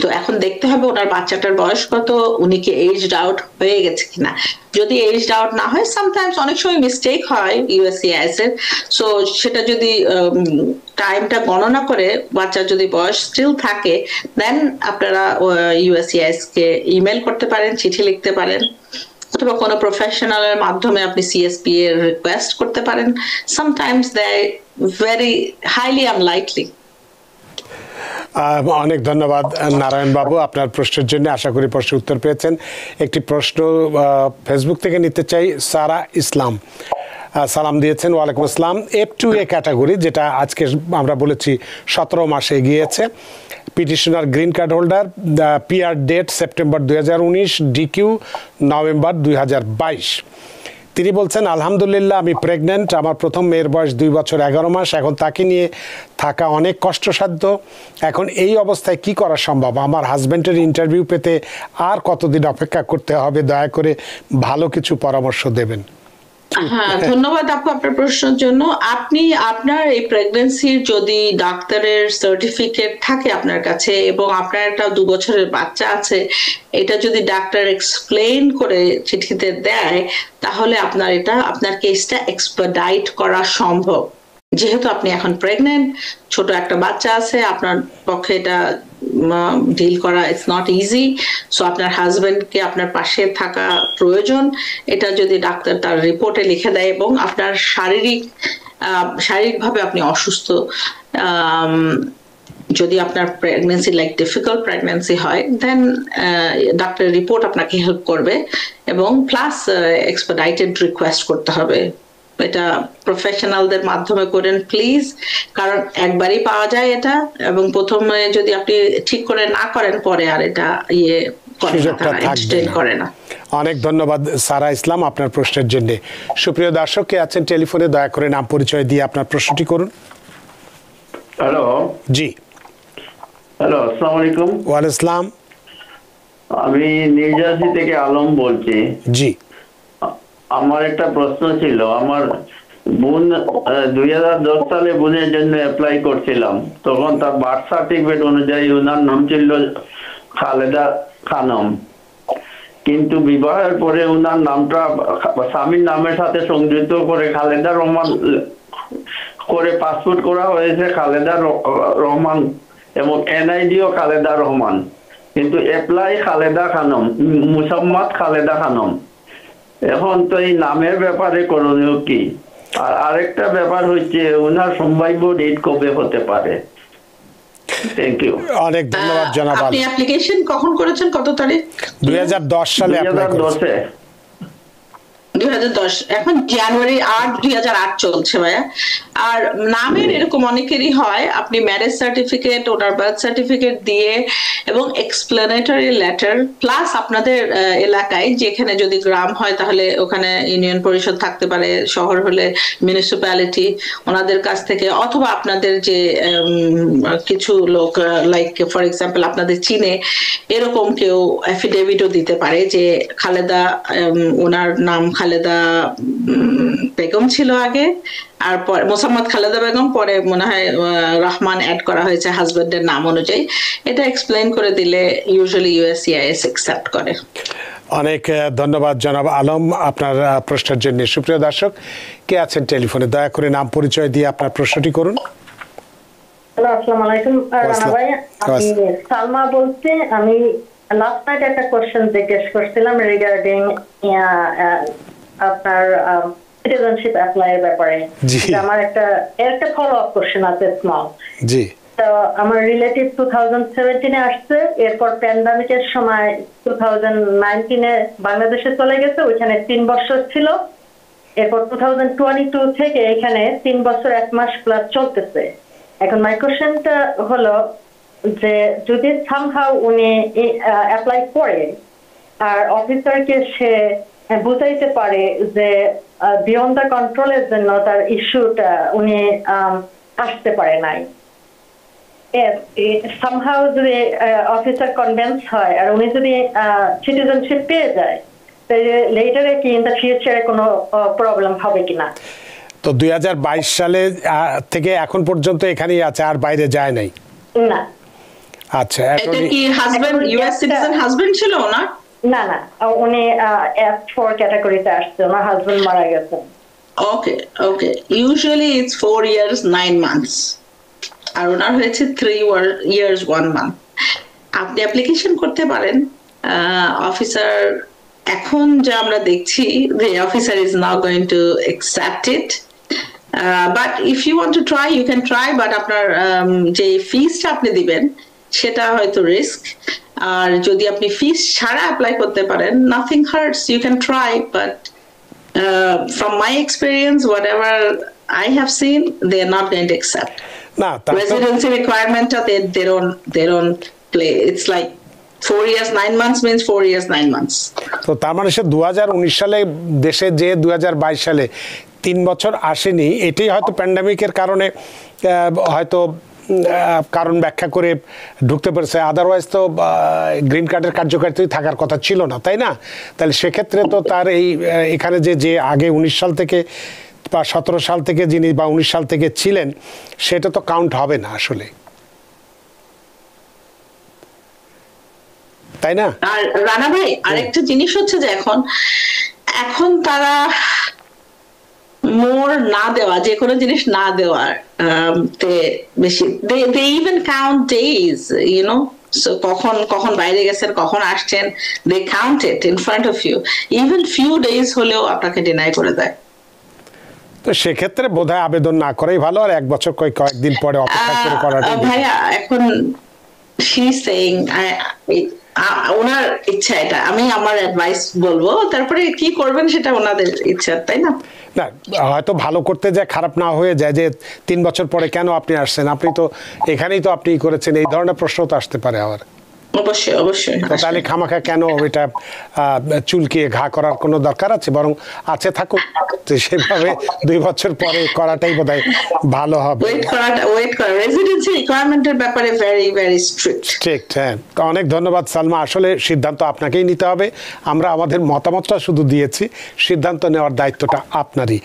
তো এখন দেখতে হবে ওনার বাচ্চাটার বয়স কত, উনি কি এজড আউট হয়ে গেছে কিনা। যদি এজড আউট না হয়, সামটাইমস অনেক সময় মিস্টেক হয় ইউএসসিআইএস এর, সো সেটা যদি টাইমটা গণনা করে বাচ্চার যদি বয়স স্টিল থাকে, দেন আপনারা ইউএসসিআইএস কে ইমেল করতে পারেন, চিঠি লিখতে পারেন, অথবা কোনো প্রফেশনালের মাধ্যমে আপনি সিএসপি এর রিকোয়েস্ট করতে পারেন। Sometimes they very highly unlikely. অনেক ধন্যবাদ নারায়ণ বাবু আপনার প্রশ্নের জন্য। আশা করি প্রশ্নের উত্তর পেয়েছেন। একটি প্রশ্ন ফেসবুক থেকে নিতে চাই। সারা ইসলাম সালাম দিয়েছেন। ওয়ালাইকুম আসসালাম। F2A ক্যাটাগরি, যেটা আজকে আমরা বলেছি 17 মাসে এগিয়েছে, petitioner green card holder, PR date September 2019, DQ November 2022। তিনি বলছেন, আলহামদুলিল্লাহ আমি প্রেগনেন্ট, আমার প্রথম মেয়ের বয়স 2 বছর 11 মাস। এখন তাকে নিয়ে থাকা অনেক কষ্টসাধ্য। এখন এই অবস্থায় কি করা সম্ভব? আমার হাজব্যান্ডের ইন্টারভিউ পেতে আর কতদিন অপেক্ষা করতে হবে? দয়া করে ভালো কিছু পরামর্শ দেবেন। হ্যাঁ, ধন্যবাদ আপু আপনার প্রশ্নের জন্য। আপনি আপনার এই প্রেগন্যান্সির যদি ডাক্তারের সার্টিফিকেট থাকে আপনার কাছে এবং আপনার একটা 2 বছরের বাচ্চা আছে, এটা যদি ডাক্তার এক্সপ্লেইন করে চিঠিতে দেয়, তাহলে আপনার কেসটা এক্সপারডাইট করা সম্ভব। যেহেতু আপনি এখন প্রেগনেন্ট, ছোট একটা বাচ্চা আছে, আপনার পক্ষে এটা ডিল করা ইটস নট ইজি। সো আপনার হাজবেন্ডকে আপনার পাশে থাকা প্রয়োজন। এটা যদি ডাক্তার তার রিপোর্টে লিখে দেয় এবং আপনার শারীরিকভাবে আপনি অসুস্থ, যদি আপনার প্রেগন্যান্সি লাইক ডিফিকাল্ট প্রেগন্যান্সি হয়, দেন ডাক্তারের রিপোর্ট আপনাকে হেল্প করবে এবং প্লাস এক্সপারডাইটেড রিকোয়েস্ট করতে হবে। এটা প্রফেশনালদের মাধ্যমে করেন প্লিজ, কারণ একবারই পাওয়া যায় এটা, এবং প্রথমে যদি আপনি ঠিক করে না করেন, পরে আর এটা করে না। অনেক ধন্যবাদ সারা ইসলাম আপনার প্রশ্নের জন্য। সুপ্রিয় দর্শক কে আছেন টেলিফোনে, দয়া করে নাম পরিচয় দিয়ে আপনার প্রশ্নটি করুন। হ্যালো। জি হ্যালো, আসসালামু আলাইকুম। ওয়ালাইকুম আসসালাম। আমি নিউ জার্সি থেকে আলম বলছি। জি, আমার একটা প্রশ্ন ছিল। আমার বোন 2010 সালে বোনের জন্য অ্যাপ্লাই করছিলাম, তখন তার বার্থ সার্টিফিকেট অনুযায়ী ওনার নাম ছিল খালেদা খানম, কিন্তু বিবাহের পরে ওনার নামটা স্বামীর নামের সাথে সংযুক্ত করে খালেদা রহমান করে পাসপোর্ট করা হয়েছে খালেদা রহমান এবং এনআইডিও খালেদা রহমান, কিন্তু অ্যাপ্লাই খালেদা খানম, মুসাম্মদ খালেদা খানম। এখন তো এই নামের ব্যাপারে করণীয় কি? আর আরেকটা ব্যাপার হচ্ছে ওনার সম্ভাব্য ডেট কবে হতে পারে? Thank you. অনেক ধন্যবাদ জনাব। আপনি অ্যাপ্লিকেশন কখন করেছেন, কত তারিখ? 2010 সালে অ্যাপ্লাই করেছেন। 2010, এখন জানুয়ারি 8, 2008 চলছে ভাইয়া। আর নামের এরকম অনেকেরই হয়, আপনি ম্যারেজ সার্টিফিকেট, ওনার বার্থ সার্টিফিকেট দিয়ে এবং এক্সপ্লেনেটরি লেটার, প্লাস আপনাদের এলাকায় যেখানে যদি গ্রাম হয় তাহলে ওখানে ইউনিয়ন পরিষদ থাকতে পারে, শহর হলে মিউনিসিপ্যালিটি, ওনাদের কাছ থেকে, অথবা আপনাদের যে কিছু লোক লাইক ফর এক্সাম্পল আপনাদের চীনে এরকম কেউ অ্যাফিডেভিটও দিতে পারে যে খালেদা, ওনার নাম খালেদা বেগম ছিল আগে, আর পরে মোসাম্মদ খালেদা বেগম, পরে মনে হয় রহমান অ্যাড করা হয়েছে হাজবেন্ডের নাম অনুযায়ী। এটা এক্সপ্লেইন করে দিলে ইউজুয়ালি ইউএসসিআইএস অ্যাকসেপ্ট করে। অনেক ধন্যবাদ জনাব আলম আপনার প্রশ্নের জন্য। সুপ্রিয় দর্শক কে আছেন টেলিফোনে, দয়া করে নাম পরিচয় দিয়ে আপনার প্রশ্নটি করুন। হ্যালো, আসসালামু আলাইকুম রানা ভাই, আমি সালমা বলছি। আমি লাস্ট নাইট একটা কোশ্চেন জিজ্ঞেস করছিলাম রিগার্ডিং আপনার সিটিজেনশিপ অ্যাপ্লাই এর ব্যাপারে। আমার একটা ফলো আপ কোশ্চেন আছে স্মল। জি, তো আমার রিলেটিভ 2017 এ আসছে, এরপর প্যান্ডামিকের সময় 2019 এ বাংলাদেশে চলে গেছে, ওইখানে 3 বছর ছিল। এরপর 2022 থেকে এখানে 3 বছর 1 মাস প্লাস চলতেছে। এখন মাই কোশ্চেনটা হলো যে যদি সামহাউ উনি অ্যাপ্লাই করে আর অফিসারকে সে বুঝাইতে পারে যে বিয়ন্ড দ্য কন্ট্রোলের জন্য তার ইস্যুটা উনি আসতে পারে নাই। সামহাউ যদি অফিসার কনভিন্স হয় আর উনি যদি সিটিজেনশিপ পেয়ে যায়, তাহলে লেটারে কি ইন দ্য ফিউচারে কোনো প্রবলেম হবে কিনা? তো 2022 সালে থেকে এখন পর্যন্ত এখানেই আছে, আর বাইরে যায় নাই? না। আচ্ছা, এটা কি হাজবেন্ড ইউএস সিটিজেন হাজবেন্ড ছিল না? না না, উনি F4 ক্যাটাগরিতে আসছে, ওনার হাজবেন্ড মারা গেছেন। ওকে ওকে, ইউজুয়ালি ইটস 4 years 9 months, আর ওনার হয়েছে 3 years 1 month। আপনি অ্যাপ্লিকেশন করতে পারেন। অফিসার এখন যা আমরা দেখছি, the officer is not going to accept it, but if you want to try you can try, but আপনার যে ফিসটা আপনি দিবেন সেটা হয়তো রিস্ক। আর যদি আপনি ফিস ছাড়া অ্যাপ্লাই করতে পারেন, nothing hurts, you can try, but from my experience whatever I have seen, they are not going to accept. না, Residency requirement they don't play. It's like 4 years 9 months means 4 years 9 months. তো তার মানে সে 2019 সালে দেশে যে 2022 সালে 3 বছর আসেনি, এটাই হয়তো প্যান্ডামিকের কারণে হয়তো কারণ ব্যাখ্যা করে ঢুকতে পেরেছে। আদারওয়াইজ তো গ্রিন কার্ডের কার্যকারিতাই থাকার কথা ছিল না, তাই না? তাহলে সেক্ষেত্রে তো তার এখানে যে আগে 19 সাল থেকে বা 17 সাল থেকে যিনি বা 19 সাল থেকে ছিলেন, সেটা তো কাউন্ট হবে না আসলে, তাই না? আর রানা ভাই, আরেকটা জিনিস হচ্ছে যে এখন তারা মোর না দেওয়া, যে কোনো জিনিস না দেওয়ার তে বেশি, they even count days, you know, so কখন বাইরে গেছেন, কখন আসছেন, they count it in front of you, even few days হলেও আপনাকে ডিনাই করে দেয়। তো সেক্ষেত্রে বোধহয় আবেদন না করাই ভালো, আর 1 বছর কয়েকদিন পরে অপেক্ষা করে করাটা ভাইয়া। এখন she is saying ওনার ইচ্ছা, এটা আমি আমার অ্যাডভাইস বলবো, তারপরে কি করবেন সেটা ওনাদের ইচ্ছা, তাই না? না, হয়তো ভালো করতে যায় খারাপ না হয়ে যায় যে 3 বছর পরে কেন আপনি আসছেন, আপনি তো এখানেই তো আপনি করেছেন, এই ধরনের প্রশ্ন তো আসতে পারে আবার। অবশ্যই অবশ্যই। তাহলে খামাখা কেন এটা চুলকিয়ে ঘা করার কোনো দরকার আছে? বরং আছে থাকুক, সেভাবে 2 বছর পরে করাটাই বোধহয় ভালো হবে। ওয়েট করা রেসিডেন্সি রিকোয়ারমেন্টের ব্যাপারে ভেরি ভেরি স্ট্রিক্ট। হ্যাঁ, অনেক ধন্যবাদ সালমা। আসলে সিদ্ধান্ত আপনাকেই নিতে হবে, আমরা আমাদের মতামতটা শুধু দিয়েছি, সিদ্ধান্ত নেওয়ার দায়িত্বটা আপনারই।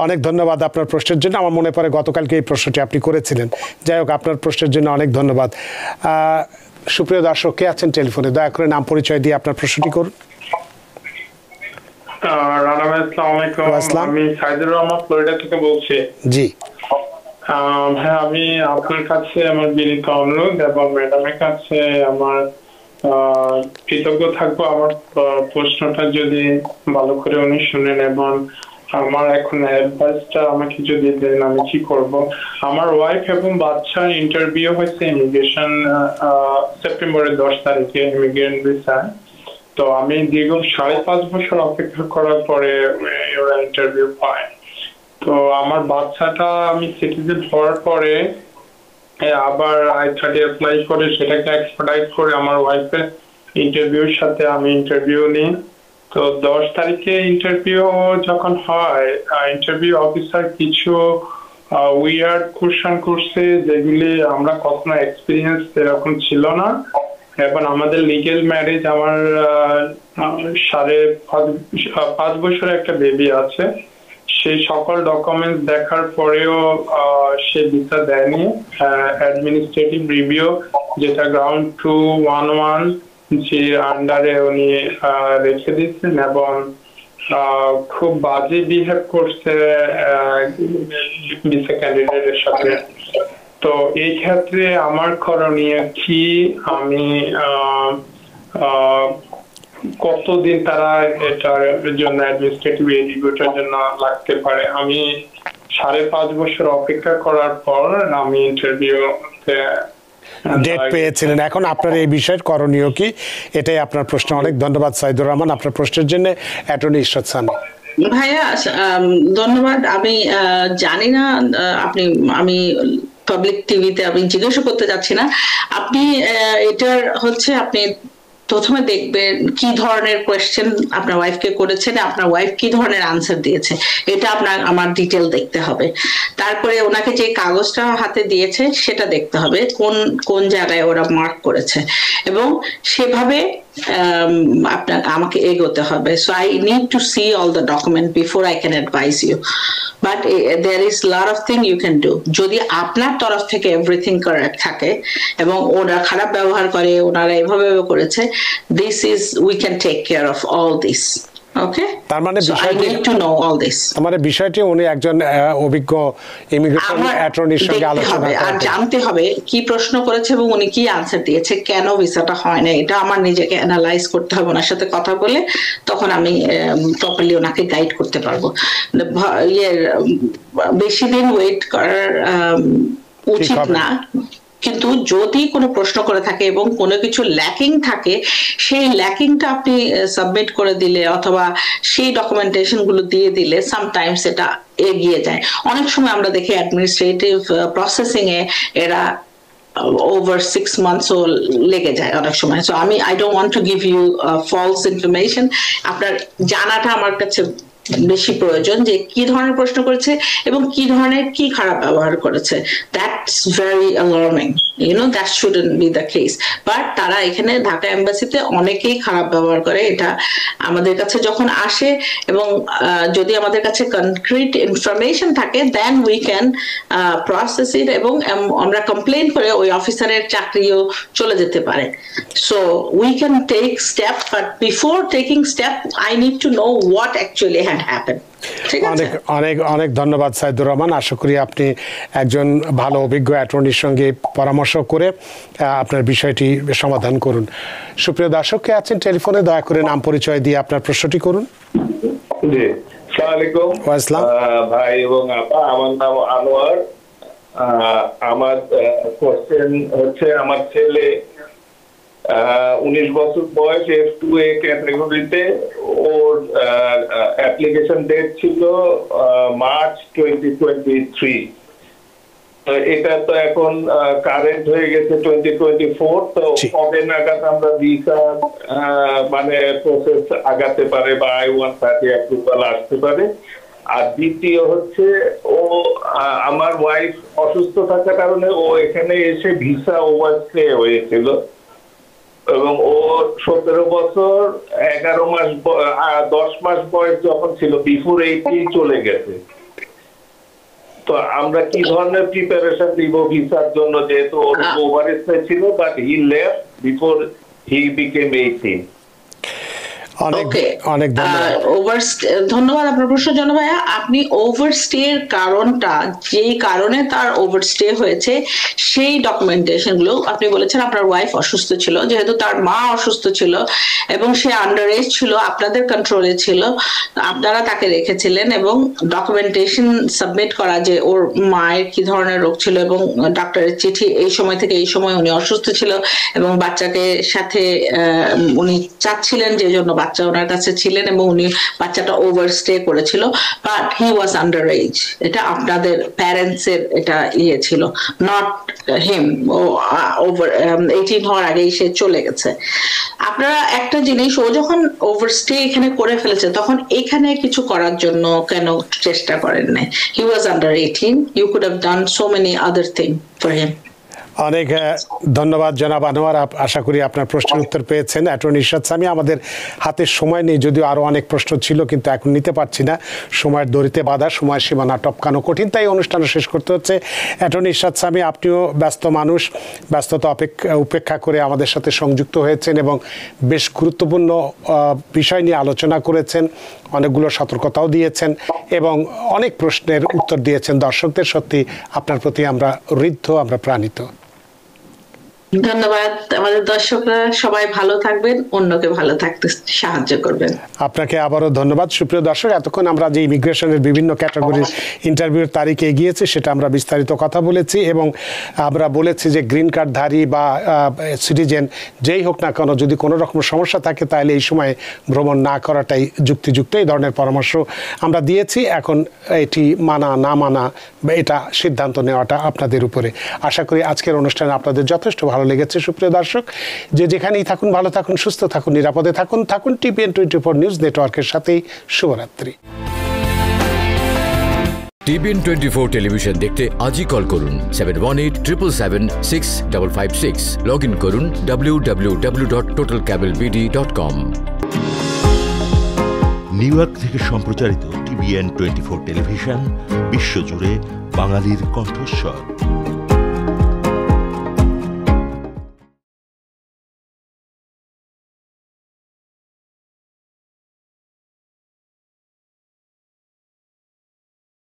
অনেক ধন্যবাদ আপনার প্রশ্নের জন্য। আমার মনে পড়ে গতকালকে এই প্রশ্নটি আপনি করেছিলেন। যাই হোক, আপনার প্রশ্নের জন্য অনেক ধন্যবাদ। সুপ্রিয় দর্শক, কে আছেন টেলিফোনে? দয়া করে নাম পরিচয় দিয়ে আপনার প্রশ্নটি করুন। রানা ভাই, আসসালামু আলাইকুম। আমি সাইদুর রহমান ফ্লোরিডা থেকে বলছি। জি হ্যাঁ, আমি আপনার কাছে আমার বিনীত অনুরোধ এবং ম্যাডামের কাছে আমার কৃতজ্ঞ থাকবো আমার প্রশ্নটা যদি ভালো করে উনি শুনেন, এবং আমার এখন অ্যাডভাইসটা আমাকে যদি দেন আমি কি করব। আমার ওয়াইফ এবং বাচ্চার ইন্টারভিউ হয়েছে ইমিগ্রেশন সেপ্টেম্বরের 10 তারিখে ইমিগ্রেন্ট ভিসা। তো আমি দীর্ঘ 5.5 বছর অপেক্ষা করার পরে ওরা ইন্টারভিউ পায়। তো আমার বাচ্চাটা আমি সিটিজেন হওয়ার পরে আবার I-30 অ্যাপ্লাই করে সেটাকে এক্সপার্টাইজ করে আমার ওয়াইফের ইন্টারভিউর সাথে আমি ইন্টারভিউ নিই। তো 10 তারিখে ইন্টারভিউ যখন হয়, ইন্টারভিউ অফিসার কিছু উইয়ার্ড কোশ্চেন করছে যেগুলি আমরা কখনো এক্সপিরিয়েন্স এরকম ছিল না। এখন আমাদের লিগ্যাল ম্যারেজ, আমার 5.5 বছর একটা বেবি আছে, সেই সকল ডকুমেন্টস দেখার পরেও সে ভিসা দেয়নি। অ্যাডমিনিস্ট্রেটিভ রিভিউ, যেটা গ্রাউন্ড 211 যে আন্ডারে উনি রেখে দিচ্ছেন, এবং খুব বাজে বিহেভ করছে ভিসা ক্যান্ডিডেটের সাথে। তো এই ক্ষেত্রে আমার করণীয় কি? আমি কতদিন তারা এটার জন্য অ্যাডমিনিস্ট্রেটিভ রিভিউটার জন্য লাগতে পারে? আমি 5.5 বছর অপেক্ষা করার পর আমি ইন্টারভিউতে ডেট পেয়েছিলেন। এখন আপনার এই বিষয়ের করণীয় কি, এটাই আপনার প্রশ্ন। অনেক ধন্যবাদ সাইদুর রহমান আপনার প্রশ্নের জন্য। অ্যাটর্নি ইশরাত সামি। ভাইয়া ধন্যবাদ। আমি জানি না আমি পাবলিক টিভিতে আমি জিজ্ঞাসা করতে যাচ্ছি না, আপনি এটার হচ্ছে আপনি প্রথমে দেখবেন কি ধরনের কোয়েশ্চেন আপনার ওয়াইফকে করেছেন, আপনার ওয়াইফ কি ধরনের আনসার দিয়েছে, এটা আমার ডিটেল দেখতে হবে। তারপরে ওনাকে যে কাগজটা হাতে দিয়েছে সেটা দেখতে হবে কোন কোন জায়গায় ওরা মার্ক করেছে, এবং সেভাবে আমাকে এগোতে হবে। So I need to see all the document before I can advise you, but there is lot of thing you can do. যদি আপনার তরফ থেকে এভরিথিং কারেক্ট থাকে এবং ওরা খারাপ ব্যবহার করে, ওনারা এভাবে করেছে, this is we can take care of all this. Okay, তার মানে বিষয়টি উনি একজন অভিজ্ঞ ইমিগ্রেশন অ্যাটর্নির সঙ্গে আলোচনা আর জানতে হবে কি প্রশ্ন করেছে এবং উনি কি আনসার দিয়েছে, কেন ভিসাটা হয় না, এটা আমার নিজেকে অ্যানালাইজ করতে হবে ওনার সাথে কথা বলে, তখন আমি প্রপারলি ওনাকে গাইড করতে পারবো। বেশি দিন ওয়েট করার উচিত না, কিন্তু যদি কোনো প্রশ্ন করে থাকে এবং কোনো কিছু ল্যাকিং থাকে, সেই ল্যাকিংটা আপনি সাবমিট করে দিলে অথবা সেই ডকুমেন্টেশন গুলো দিয়ে দিলে সামটাইমস এটা এগিয়ে যায়। অনেক সময় আমরা দেখি অ্যাডমিনিস্ট্রেটিভ প্রসেসিং এ এরা over 6 months ও লেগে যায় অনেক সময়। So I don't want to give you false information. আপনার জানাটা আমার কাছে বেশি প্রয়োজন যে কি ধরনের প্রশ্ন করেছে এবং কি ধরনের কি খারাপ ব্যবহার করেছে। That's very alarming, that shouldn't B the case. But তারা এখানে ঢাকা এম্বাসিতে অনেকেই খারাপ ব্যবহার করে, এটা আমাদের কাছে যখন আসে, এবং যদি আমাদের কাছে কনক্রিট ইনফরমেশন থাকে then we can process it, এবং আমরা কমপ্লেন করে ওই অফিসারের চাকরিও চলে যেতে পারে। So we can take step, but before taking step I need to know what actually had happened. অনেক অনেক অনেক ধন্যবাদ সাইদুর রহমান। আশা করি আপনি একজন ভালো অভিজ্ঞ অ্যাটর্নির সঙ্গে পরামর্শ করে আপনার বিষয়টি সমাধান করুন। সুপ্রিয় দর্শক কে আছেন টেলিফোনে, দয়া করে নাম পরিচয় দিয়ে আপনার প্রশ্নটি করুন। জি, আসসালামু আলাইকুম ভাই এবং আপা, আমার নাম আনোয়ার। আমার কোশ্চেন হচ্ছে, আমার ছেলে 19 বছর বয়স, F2A ক্যাটাগরিতে, ওর অ্যাপ্লিকেশন ডেট ছিল মার্চ 2023। এটা তো এখন কারেন্ট হয়ে গেছে 2024। তো কবে নাগাদ আমরা ভিসা মানে প্রসেস আগাতে পারে বা I-130 অ্যাপ্রুভাল আসতে পারে? আর দ্বিতীয় হচ্ছে, ও আমার ওয়াইফ অসুস্থ থাকার কারণে ও এখানে এসে ভিসা ওভারস্টে হয়েছিল, এবং ওর 17 বছর 11 মাস 10 মাস বয়স যখন ছিল, বিফোর 18 চলে গেছে। তো আমরা কি ধরনের প্রিপারেশন দিব ভিসার জন্য, যেহেতু ওর ওভারস্টে ছিল, but he left before he became 18? অনেক ধন্যবাদ আপনার প্রশ্নের জন্য ভাইয়া। আপনি ওভারস্টে এর কারণটা, যেই কারণে তার ওভারস্টে হয়েছে, সেই ডকুমেন্টেশন গুলো আপনি বলেছেন আপনার ওয়াইফ অসুস্থ ছিল, যেহেতু তার মা অসুস্থ ছিল এবং সে আন্ডার এজ ছিল, আপনাদের কন্ট্রোলে ছিল, আপনারা তাকে রেখেছিলেন, এবং ডকুমেন্টেশন সাবমিট করা যে ওর মায়ের কি ধরনের রোগ ছিল, এবং ডাক্তারের চিঠি এই সময় থেকে এই সময় উনি অসুস্থ ছিল, এবং বাচ্চাকে সাথে উনি চাচ্ছিলেন, যে জন্য বাচ্চা ওনার কাছে ছিলেন, এবং উনি বাচ্চাটা ওভারস্টে করেছিল, but he was under age. এটা আপনাদের প্যারেন্টস এর এটা ইয়ে ছিল, নট হিম। ও ওভার 18 হওয়ার আগেই সে চলে গেছে। আপনারা একটা জিনিস, ও যখন ওভারস্টে এখানে করে ফেলেছে, তখন এখানে কিছু করার জন্য কেন চেষ্টা করেন নাই? He was under 18, you could have done so many other thing for him. অনেক ধন্যবাদ জনাব আনোয়ার, আশা করি আপনার প্রশ্নের উত্তর পেয়েছেন। অ্যাটর্নি ইরশাদ সামি, আমাদের হাতে সময় নেই, যদিও আরও অনেক প্রশ্ন ছিল, কিন্তু এখন নিতে পারছি না, সময়ের দড়িতে বাঁধা, সময় সীমানা টপকানো কঠিন, তাই অনুষ্ঠান শেষ করতে হচ্ছে। অ্যাটর্নি ইরশাদ সামি, আপনিও ব্যস্ত মানুষ, ব্যস্ততা উপেক্ষা করে আমাদের সাথে সংযুক্ত হয়েছেন এবং বেশ গুরুত্বপূর্ণ বিষয় নিয়ে আলোচনা করেছেন, অনেকগুলো সতর্কতাও দিয়েছেন এবং অনেক প্রশ্নের উত্তর দিয়েছেন দর্শকদের। সত্যি আপনার প্রতি আমরা ঋদ্ধ, আমরা প্রাণিত। ধন্যবাদ। আমাদের দর্শকরা সবাই ভালো থাকবেন, অন্যকে ভালো থাকতে সাহায্য করবেন। আপনাকে আবারও ধন্যবাদ। সুপ্রিয় দর্শক, এতক্ষণ আমরা যে ইমিগ্রেশনের বিভিন্ন ক্যাটাগরির ইন্টারভিউর তারিখ এগিয়েছে, সেটা আমরা বিস্তারিত কথা বলেছি, এবং আমরা বলেছি যে গ্রিন কার্ডধারী বা সিটিজেন যেই হোক না কেন, যদি কোনো রকম সমস্যা থাকে তাহলে এই সময় ভ্রমণ না করাটাই যুক্তিযুক্ত, এই ধরনের পরামর্শ আমরা দিয়েছি। এখন এটি মানা না মানা, এটা সিদ্ধান্ত নেওয়াটা আপনাদের উপরে। আশা করি আজকের অনুষ্ঠানে আপনাদের যথেষ্ট ভালো লেগেছে সুপ্রিয় দর্শক। যে যেখানেই থাকুন ভালো থাকুন, সুস্থ থাকুন, নিরাপদে থাকুন। থাকুন TPN 24 নিউজ নেটওয়ার্কের সাথেই। শুভরাত্রি। TPN 24 টেলিভিশন দেখতে আজই কল করুন 7187776556। লগ ইন করুন www.totalcablebd.com। নিউ ইয়র্ক থেকে সম্প্রচারিত TPN 24 টেলিভিশন বিশ্বজুড়ে বাঙালির কণ্ঠস্বর।